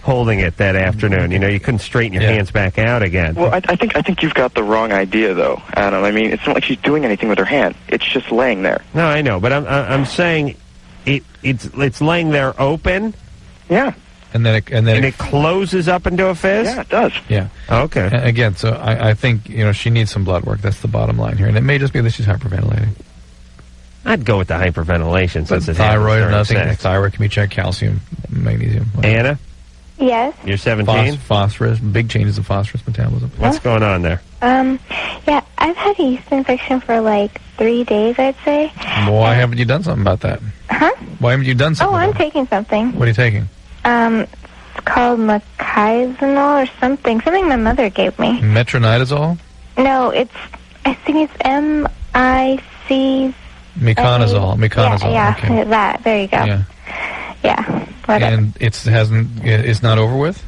holding it that afternoon. You couldn't straighten your hands back out again. Well, I think you've got the wrong idea, though, Adam. I mean, it's not like she's doing anything with her hand. It's just laying there. No, I know, but I'm saying it's laying there open. Yeah. And then it closes up into a fist? Yeah, it does. Yeah. Okay. Again, so I think she needs some blood work. That's the bottom line here, and it may just be that she's hyperventilating. I'd go with the hyperventilation since it's thyroid or nothing. The thyroid can be checked. Calcium, magnesium. Anna. Yes. You're 17. Phosphorus. Big changes in phosphorus metabolism. What's going on there? Yeah, I've had a yeast infection for like 3 days, I'd say. Well, why haven't you done something about that? Huh? Why haven't you done something? Oh, I'm taking something. What are you taking? It's called Mecizanol or something my mother gave me. Metronidazole? No, I think it's M-I-C... Meconazole. Yeah, okay. That. There you go. Yeah. Whatever. And it's not over with?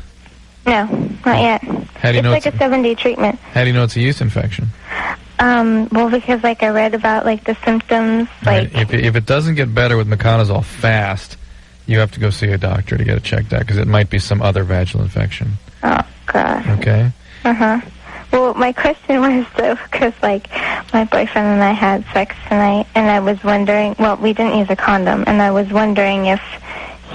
No, not yet. How do you know it's like a 7-day treatment. How do you know it's a yeast infection? Well, because I read about the symptoms. If it doesn't get better with meconazole fast, you have to go see a doctor to get it checked out because it might be some other vaginal infection. Oh God. Okay. Well, my question was though, because my boyfriend and I had sex tonight, and I was wondering. Well, we didn't use a condom, and I was wondering if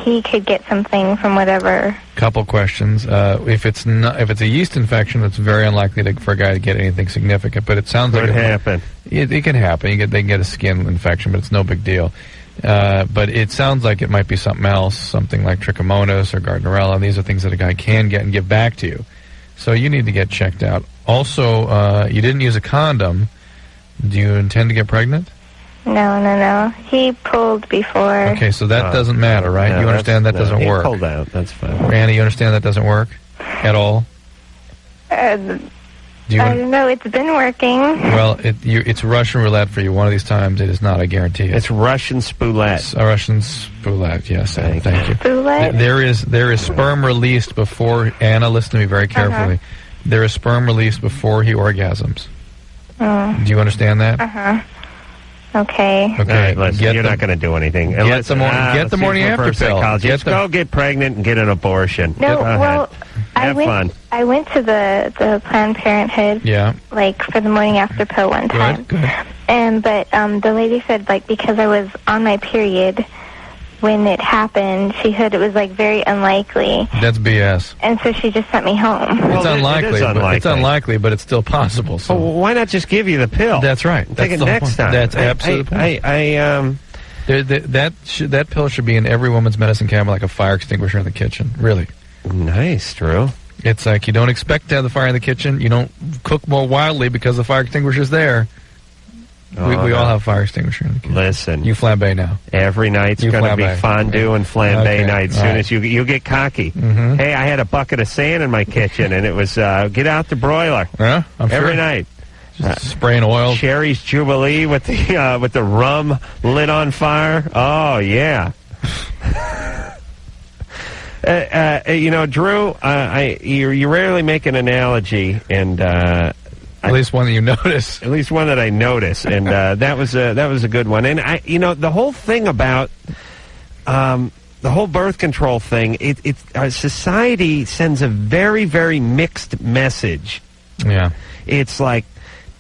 he could get something from whatever. Couple questions. If it's a yeast infection, it's very unlikely for a guy to get anything significant. But it sounds like it happen. It can happen. They can get a skin infection, but it's no big deal. But it sounds like it might be something else, something like trichomonas or Gardnerella. And these are things that a guy can get and give back to you. So you need to get checked out. Also, you didn't use a condom. Do you intend to get pregnant? No. He pulled before. Okay, so that doesn't matter, right? You understand that doesn't work. He pulled out. That's fine. Annie, you understand that doesn't work at all? I don't know. It's been working. Well, it's Russian roulette for you. One of these times, it is not. I guarantee it. It's Russian spoulette. It's Russian spoulette. Yes, thank you. Spoulette? There is sperm released before. Anna, listen to me very carefully. There is sperm released before he orgasms. Do you understand that? Okay. All right, listen, you're not going to do anything. Get the morning after pill. Just go get pregnant and get an abortion. No, well, have fun. I went to the Planned Parenthood. Yeah. Like for the morning after pill one time. Good. But the lady said like because I was on my period when it happened, she said it was like very unlikely. That's BS. And so she just sent me home. It's unlikely, but it's still possible. So why not just give you the pill? That's right. Take it next time. That's absolutely. That pill should be in every woman's medicine cabinet like a fire extinguisher in the kitchen. Really. Nice, Drew. It's like you don't expect to have the fire in the kitchen. You don't cook more wildly because the fire extinguisher's there. We all have fire extinguisher in the kitchen. Listen. You flambe now. Every night's going to be fondue and flambe night. As soon as you get cocky. Hey, I had a bucket of sand in my kitchen, and it was get out the broiler. Yeah, I'm sure. Every night. Just spraying oil. Sherry's Jubilee with the rum lit on fire. Oh, yeah. Drew, you rarely make an analogy, and at least one that you notice. At least one that I notice, and that was a good one. And the whole thing about the whole birth control thing, our society sends a very, very mixed message. Yeah, it's like,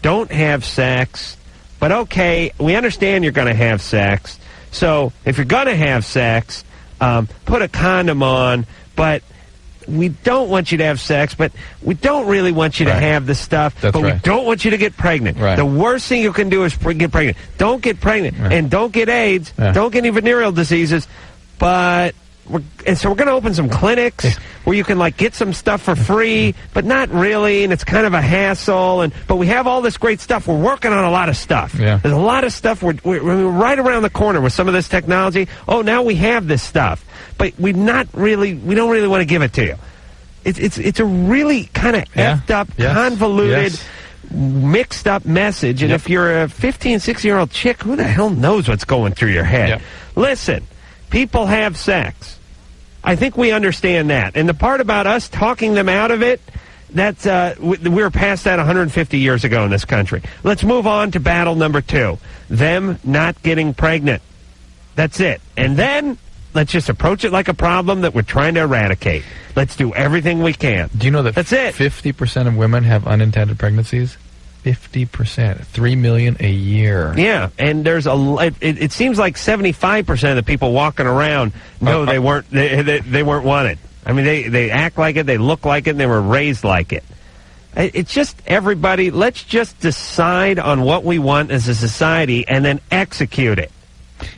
don't have sex, but okay, we understand you're going to have sex. So if you're going to have sex, put a condom on, but we don't want you to have sex, but we don't really want you to have the stuff, but we don't want you to get pregnant. The worst thing you can do is get pregnant. Don't get pregnant, and don't get AIDS, don't get any venereal diseases, but... So we're going to open some clinics where you can get some stuff for free, but not really, and it's kind of a hassle. But we have all this great stuff. We're working on a lot of stuff. Yeah. There's a lot of stuff. We're right around the corner with some of this technology. Oh, now we have this stuff, but we don't really want to give it to you. It's a really kind of effed up, convoluted, mixed up message. And if you're a 15, 16-year-old chick, who the hell knows what's going through your head? Yep. Listen, people have sex. I think we understand that. And the part about us talking them out of it, that's we were past that 150 years ago in this country. Let's move on to battle number 2. Them not getting pregnant. That's it. And then let's just approach it like a problem that we're trying to eradicate. Let's do everything we can. Do you know that that's it? 50% of women have unintended pregnancies? 50%. 3 million a year. Yeah, and there's it seems like 75% of the people walking around know they weren't wanted. I mean, they act like it, they look like it, and they were raised like it. It's just everybody, let's just decide on what we want as a society and then execute it.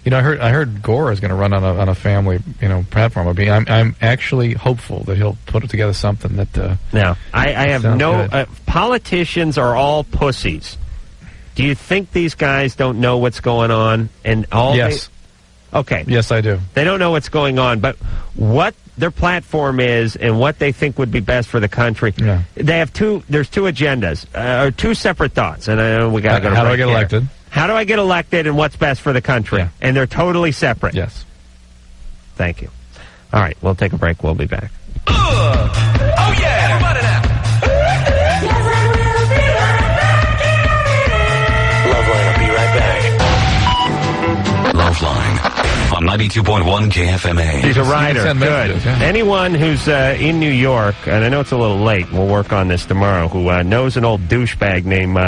You know, I heard Gore is going to run on a family, platform. I'm actually hopeful that he'll put together something that. Now, I have no. Politicians are all pussies. Do you think these guys don't know what's going on? And all. Yes. Okay. Yes, I do. They don't know what's going on, but what their platform is and what they think would be best for the country. Yeah. They have There's two agendas, or two separate thoughts, and I know we got to go. How do I get elected? How do I get elected and what's best for the country? Yeah. And they're totally separate. Yes. Thank you. All right, we'll take a break. We'll be back. Oh, yeah. We're running out. Loveline will be right back. Loveline on 92.1 KFMA. She's a rider. Good. Yeah. Anyone who's in New York, and I know it's a little late, we'll work on this tomorrow, who knows an old douchebag named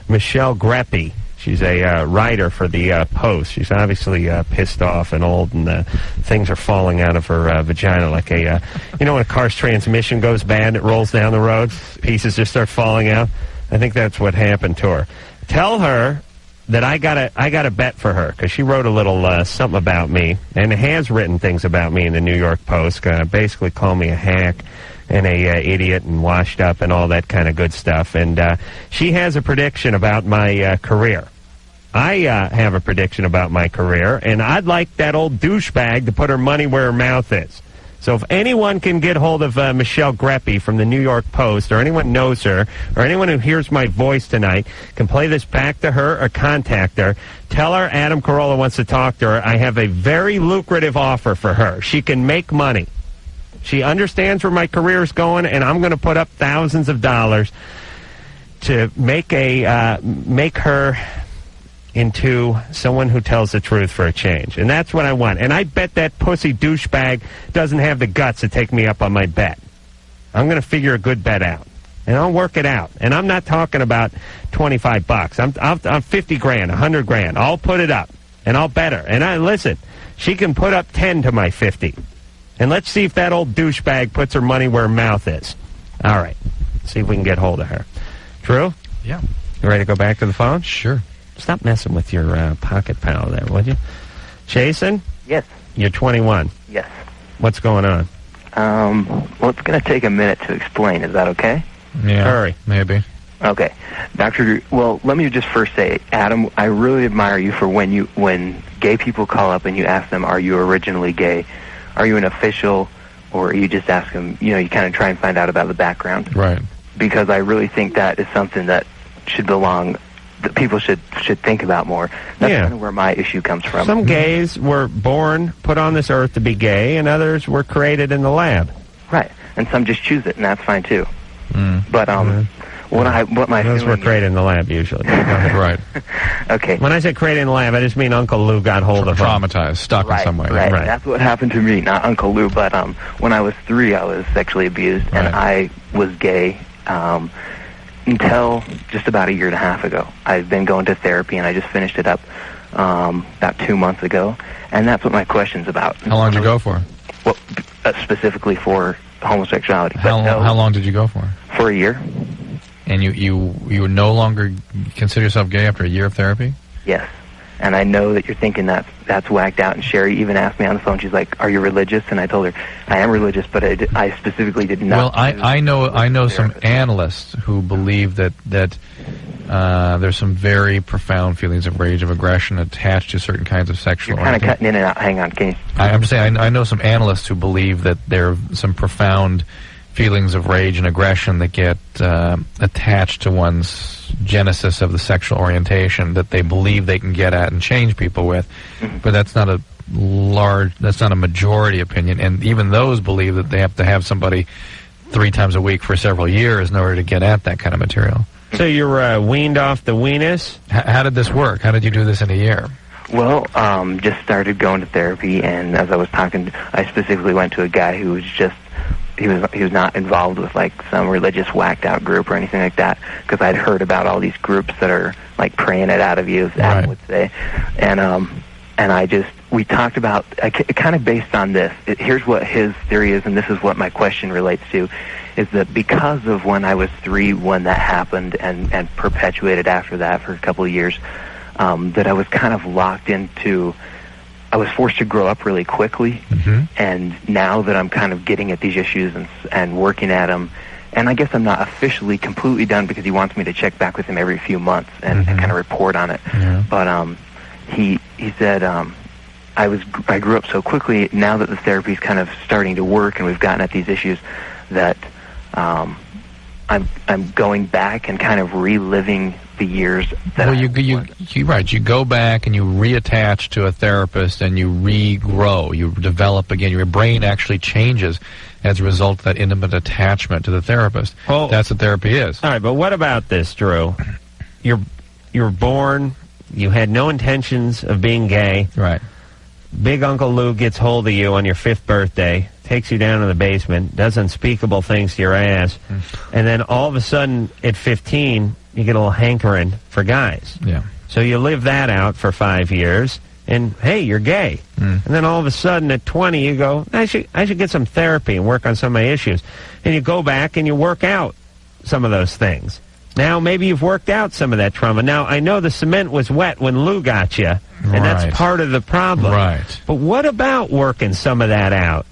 Michelle Greppi. She's a writer for the Post. She's obviously pissed off and old, and things are falling out of her vagina like when a car's transmission goes bad, it rolls down the road, pieces just start falling out. I think that's what happened to her. Tell her that I got a bet for her, because she wrote a little something about me, and has written things about me in the New York Post. Basically call me a hack and a idiot and washed up and all that kind of good stuff. And she has a prediction about my career. I have a prediction about my career, and I'd like that old douchebag to put her money where her mouth is. So if anyone can get hold of Michelle Greppy from the New York Post, or anyone knows her, or anyone who hears my voice tonight, can play this back to her or contact her. Tell her Adam Carolla wants to talk to her. I have a very lucrative offer for her. She can make money. She understands where my career is going, and I'm going to put up thousands of dollars to make her into someone who tells the truth for a change. And that's what I want. And I bet that pussy douchebag doesn't have the guts to take me up on my bet. I'm going to figure a good bet out. And I'll work it out. And I'm not talking about $25. I'm 50 grand, 100 grand. I'll put it up. And I'll bet her. And listen, she can put up 10 to my 50. And let's see if that old douchebag puts her money where her mouth is. All right. See if we can get hold of her. Drew? Yeah. You ready to go back to the phone? Sure. Stop messing with your pocket pal there, would you? Jason? Yes. You're 21. Yes. What's going on? Well, it's going to take a minute to explain. Is that okay? Yeah. Hurry. Maybe. Okay. Dr. Well, let me just first say, Adam, I really admire you for when gay people call up and you ask them, are you originally gay? Are you an official? Or you just ask them, you kind of try and find out about the background. Right. Because I really think that is something that should belong, that people should think about more. That's kind of where my issue comes from. Some gays were born, put on this earth to be gay, and others were created in the lab. Right. And some just choose it, and that's fine too. But what my those were created in the lab usually. Right. Okay. When I say created in the lab, I just mean Uncle Lou got hold of traumatized, stuck in some way. Right. That's what happened to me, not Uncle Lou. But when I was 3, I was sexually abused, and I was gay until just about a year and a half ago. I've been going to therapy, and I just finished it up about 2 months ago, and that's what my question's about. How long did you go for? Well, specifically for homosexuality. How long did you go for? For a year. And you no longer consider yourself gay after a year of therapy? Yes. And I know that you're thinking that's whacked out. And Sherry even asked me on the phone, she's like, are you religious? And I told her, I am religious, but I specifically did not. Well, I know some analysts who believe that there's some very profound feelings of rage, of aggression attached to certain kinds of sexual You're kind of cutting in and out. Hang on, can you? I'm just saying, I know some analysts who believe that there are some profound feelings of rage and aggression that get attached to one's genesis of the sexual orientation that they believe they can get at and change people with. But that's not a majority opinion, and even those believe that they have to have somebody 3 times a week for several years in order to get at that kind of material. So you're weaned off the weenus? How did this work? How did you do this in a year? Well, just started going to therapy, and as I was talking, I specifically went to a guy who was just he was not involved with like some religious whacked out group or anything like that, because I'd heard about all these groups that are like praying it out of you, as Adam would say, and we talked about kind of based on this. Here's what his theory is, and this is what my question relates to, is that because of when I was 3 when that happened and perpetuated after that for a couple of years, that I was kind of locked into. I was forced to grow up really quickly, and now that I'm kind of getting at these issues and working at them, and I guess I'm not officially completely done because he wants me to check back with him every few months and kind of report on it. But he said I grew up so quickly. Now that the therapy's kind of starting to work and we've gotten at these issues, that I'm going back and kind of reliving the years that you go back and you reattach to a therapist and you regrow, you develop again. Your brain actually changes as a result of that intimate attachment to the therapist. Well, that's what therapy is. All right, but what about this, Drew? You're born, you had no intentions of being gay. Right. Big Uncle Lou gets hold of you on your 5th birthday, takes you down to the basement, does unspeakable things to your ass, and then all of a sudden at 15 you get a little hankering for guys. Yeah. So you live that out for 5 years, and hey, you're gay. And then all of a sudden at 20 you go, I should get some therapy and work on some of my issues. And you go back and you work out some of those things. Now maybe you've worked out some of that trauma. Now I know the cement was wet when Lou got you, and that's part of the problem. Right. But what about working some of that out?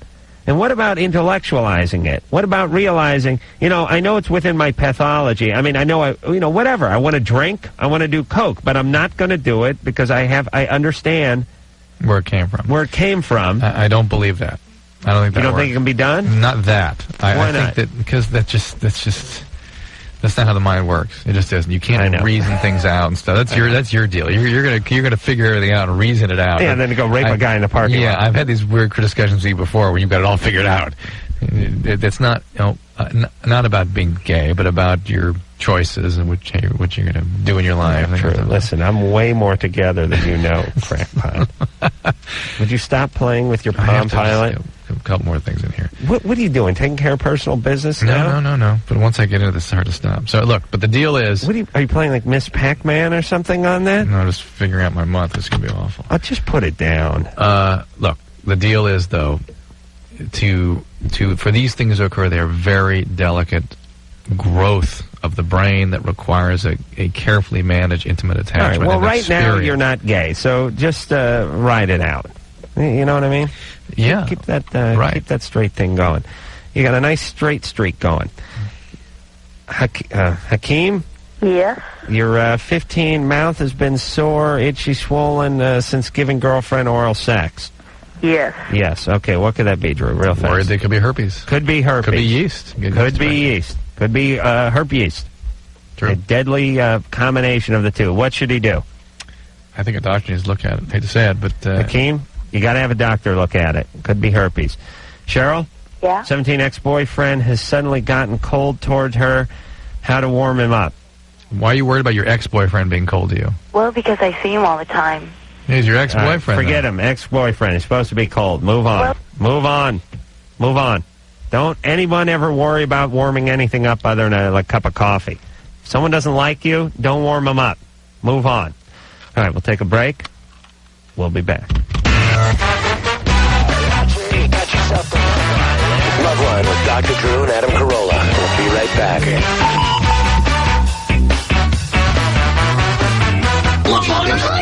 And what about intellectualizing it? What about realizing, I know it's within my pathology. I mean, I know, whatever. I want to drink. I want to do coke. But I'm not going to do it because I understand where it came from. Where it came from. I don't believe that. I don't think that You don't think it can be done? Not that. Why I not? think that because that's not how the mind works. It just isn't. You can't reason things out and stuff. That's your deal. You're gonna figure everything out and reason it out. Yeah, and then to go rape a guy in the parking lot. Yeah, I've had these weird discussions with you before where you've got it all figured out. It's not not about being gay, but about your choices and what you're gonna do in your life. True. Listen, I'm way more together than you know, crackpot. Would you stop playing with your Palm Pilot? A couple more things in here. What are you doing? Taking care of personal business now? No. But once I get into this, it's hard to stop. So look, but the deal is... are you playing like Miss Pac-Man or something on that? No, just figuring out my month. It's going to be awful. I'll just put it down. Look, the deal is, though, for these things to occur, they're very delicate growth of the brain that requires a carefully managed intimate attachment. All right, well, right now experience. you're not gay, so just ride it out. You know what I mean? Yeah. Keep that straight thing going. You got a nice straight streak going. Hakeem? Yes? Your 15 mouth has been sore, itchy, swollen since giving girlfriend oral sex. Yes. Yes. Okay, what could that be, Drew? Real fast. Worried it could be herpes. Could be herpes. Could be yeast. Could be yeast. Could be herp yeast. True. A deadly combination of the two. What should he do? I think a doctor needs to look at it. Hate to say it, but... Hakeem, you got to have a doctor look at it. Could be herpes. Cheryl? Yeah? 17 ex-boyfriend has suddenly gotten cold towards her. How to warm him up? Why are you worried about your ex-boyfriend being cold to you? Well, because I see him all the time. He's your ex-boyfriend. Forget him. Ex-boyfriend. He's supposed to be cold. Move on. Well, Move on. Move on. Don't anyone ever worry about warming anything up other than a cup of coffee. If someone doesn't like you, don't warm them up. Move on. All right, we'll take a break. We'll be back. Loveline with Dr. Drew and Adam Carolla. We'll be right back.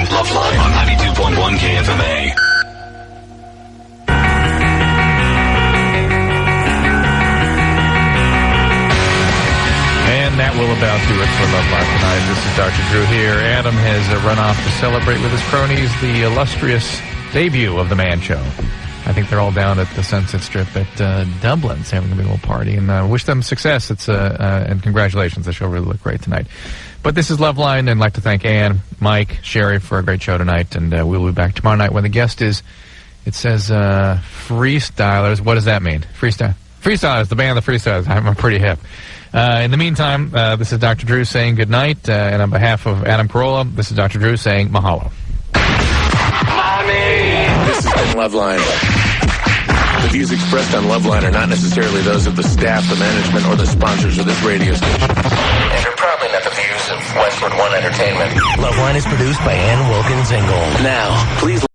Loveline on 92.1 KFMA. And that will about do it for Loveline tonight. This is Dr. Drew here. Adam has run off to celebrate with his cronies the illustrious debut of The Man Show. I think they're all down at the Sunset Strip at Dublin, having a big old party, and wish them success. And congratulations. The show really looked great tonight. But this is Loveline, and I'd like to thank Ann, Mike, Sherry for a great show tonight, and we'll be back tomorrow night when the guest is, it says, Freestylers. What does that mean? Freestylers, the band, the Freestylers. I'm pretty hip. In the meantime, this is Dr. Drew saying good night, and on behalf of Adam Carolla, this is Dr. Drew saying mahalo. This has been Loveline. The views expressed on Loveline are not necessarily those of the staff, the management, or the sponsors of this radio station. And are probably not the views of Westwood One Entertainment. Loveline is produced by Ann Wilkins Ingle. Now, please